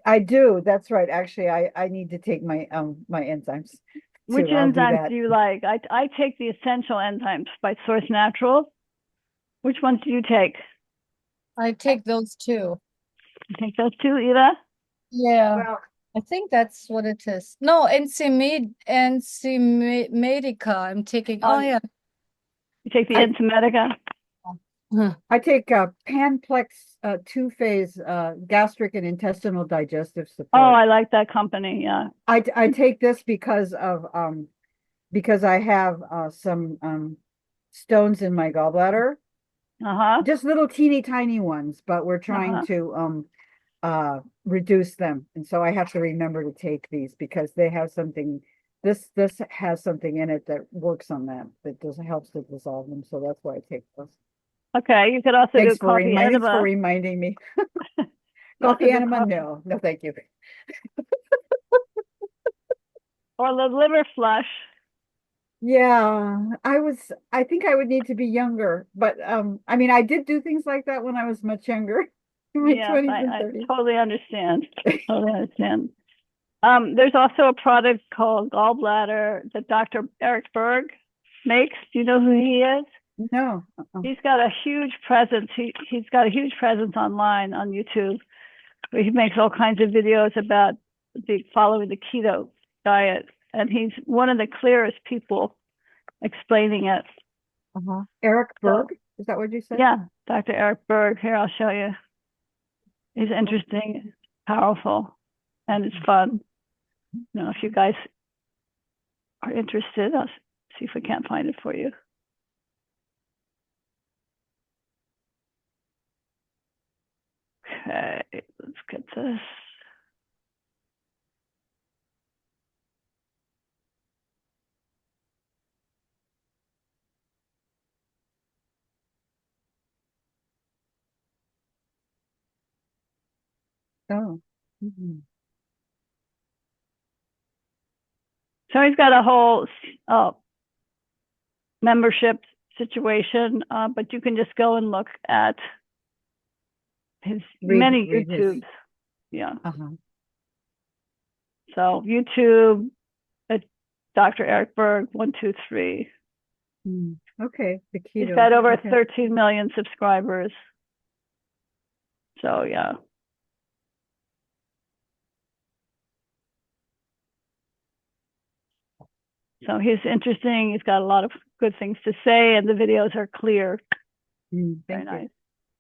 [SPEAKER 3] I do. That's right. Actually, I need to take my enzymes.
[SPEAKER 2] Which
[SPEAKER 3] I'll do
[SPEAKER 2] enzymes
[SPEAKER 3] that.
[SPEAKER 2] do you like? I take the essential enzymes by Source Natural. Which ones do you take?
[SPEAKER 5] I take those too.
[SPEAKER 2] You take those too, Eva?
[SPEAKER 5] Yeah,
[SPEAKER 3] Well,
[SPEAKER 5] I think that's what it is. No, enzymedica. I'm taking. Oh yeah.
[SPEAKER 2] You take the Enzymedica?
[SPEAKER 3] I take Panplex 2-phase gastric and intestinal digestive support.
[SPEAKER 2] Oh, I like that company. Yeah.
[SPEAKER 3] I take this because I have some stones in my gallbladder. Just little teeny tiny ones, but we're trying to reduce them. And so I have to remember to take these because they have something. This has something in it that works on that helps to dissolve them. So that's why I take those.
[SPEAKER 2] Okay, you could also do coffee enema.
[SPEAKER 3] Thanks for reminding me. Coffee enema, no, thank you.
[SPEAKER 2] Or the liver flush.
[SPEAKER 3] Yeah, I think I would need to be younger, but I mean, I did do things like that when I was much younger, in my 20s and 30s.
[SPEAKER 2] I totally understand. Totally understand. There's also a product called Gallbladder that Dr. Eric Berg makes. Do you know who he is?
[SPEAKER 3] No.
[SPEAKER 2] He's got a huge presence. He's got a huge presence online on YouTube, where he makes all kinds of videos about following the keto diet. And he's one of the clearest people explaining it.
[SPEAKER 3] Eric Berg, is that what you said?
[SPEAKER 2] Yeah, Dr. Eric Berg. Here, I'll show you. He's interesting, powerful, and it's fun. If you guys are interested, I'll see if we can't find it for you. Okay, let's get this.
[SPEAKER 3] Oh. Mhm.
[SPEAKER 2] So he's got a whole membership situation, but you can just go and look at his many
[SPEAKER 3] read his-
[SPEAKER 2] YouTubes. Yeah.
[SPEAKER 3] Uh-huh.
[SPEAKER 2] So YouTube, Dr. Eric Berg, 123.
[SPEAKER 3] Mm. Okay, the
[SPEAKER 2] He's
[SPEAKER 3] keto.
[SPEAKER 2] got over
[SPEAKER 3] Okay.
[SPEAKER 2] 13 million subscribers. So yeah. So he's interesting. He's got a lot of good things to say, and the videos are clear.
[SPEAKER 3] Mm,
[SPEAKER 2] Very
[SPEAKER 3] thank you.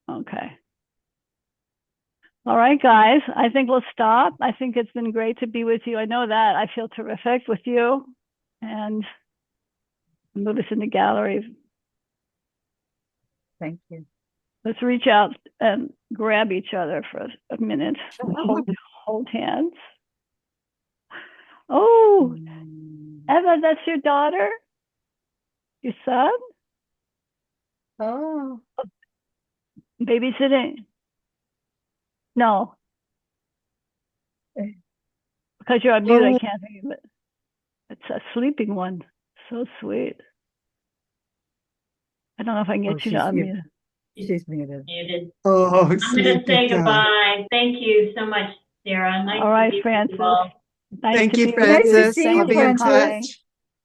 [SPEAKER 2] nice. Okay. All right, guys. I think we'll stop. I think it's been great to be with you. I know that. I feel terrific with you. And move us in the gallery.
[SPEAKER 3] Thank you.
[SPEAKER 2] Let's reach out and grab each other for a minute. Hold hands. Oh,
[SPEAKER 3] Mm.
[SPEAKER 2] Eva, that's your daughter? Your son?
[SPEAKER 3] Oh,
[SPEAKER 2] Babysitting? No,
[SPEAKER 3] eh,
[SPEAKER 2] because you're on mute, I
[SPEAKER 4] Oh.
[SPEAKER 2] can't think of it. It's a sleeping one. So sweet. I don't know if I can
[SPEAKER 3] Oh,
[SPEAKER 2] get you to
[SPEAKER 3] she's
[SPEAKER 2] unmute.
[SPEAKER 3] she's muted.
[SPEAKER 1] Muted.
[SPEAKER 4] Oh,
[SPEAKER 1] I'm gonna
[SPEAKER 4] sleepy
[SPEAKER 1] say
[SPEAKER 4] guy.
[SPEAKER 1] goodbye. Thank you so much, Sarah. Nice
[SPEAKER 2] All
[SPEAKER 1] to
[SPEAKER 2] right,
[SPEAKER 1] be with
[SPEAKER 2] Francis.
[SPEAKER 1] you all.
[SPEAKER 2] Nice
[SPEAKER 4] Thank
[SPEAKER 2] to
[SPEAKER 4] you,
[SPEAKER 2] be with
[SPEAKER 3] Nice to
[SPEAKER 2] you.
[SPEAKER 4] Francis.
[SPEAKER 3] see
[SPEAKER 2] Thank
[SPEAKER 3] you,
[SPEAKER 4] I'll
[SPEAKER 2] you
[SPEAKER 4] be
[SPEAKER 2] for
[SPEAKER 4] in
[SPEAKER 3] Francis.
[SPEAKER 2] coming.
[SPEAKER 4] touch.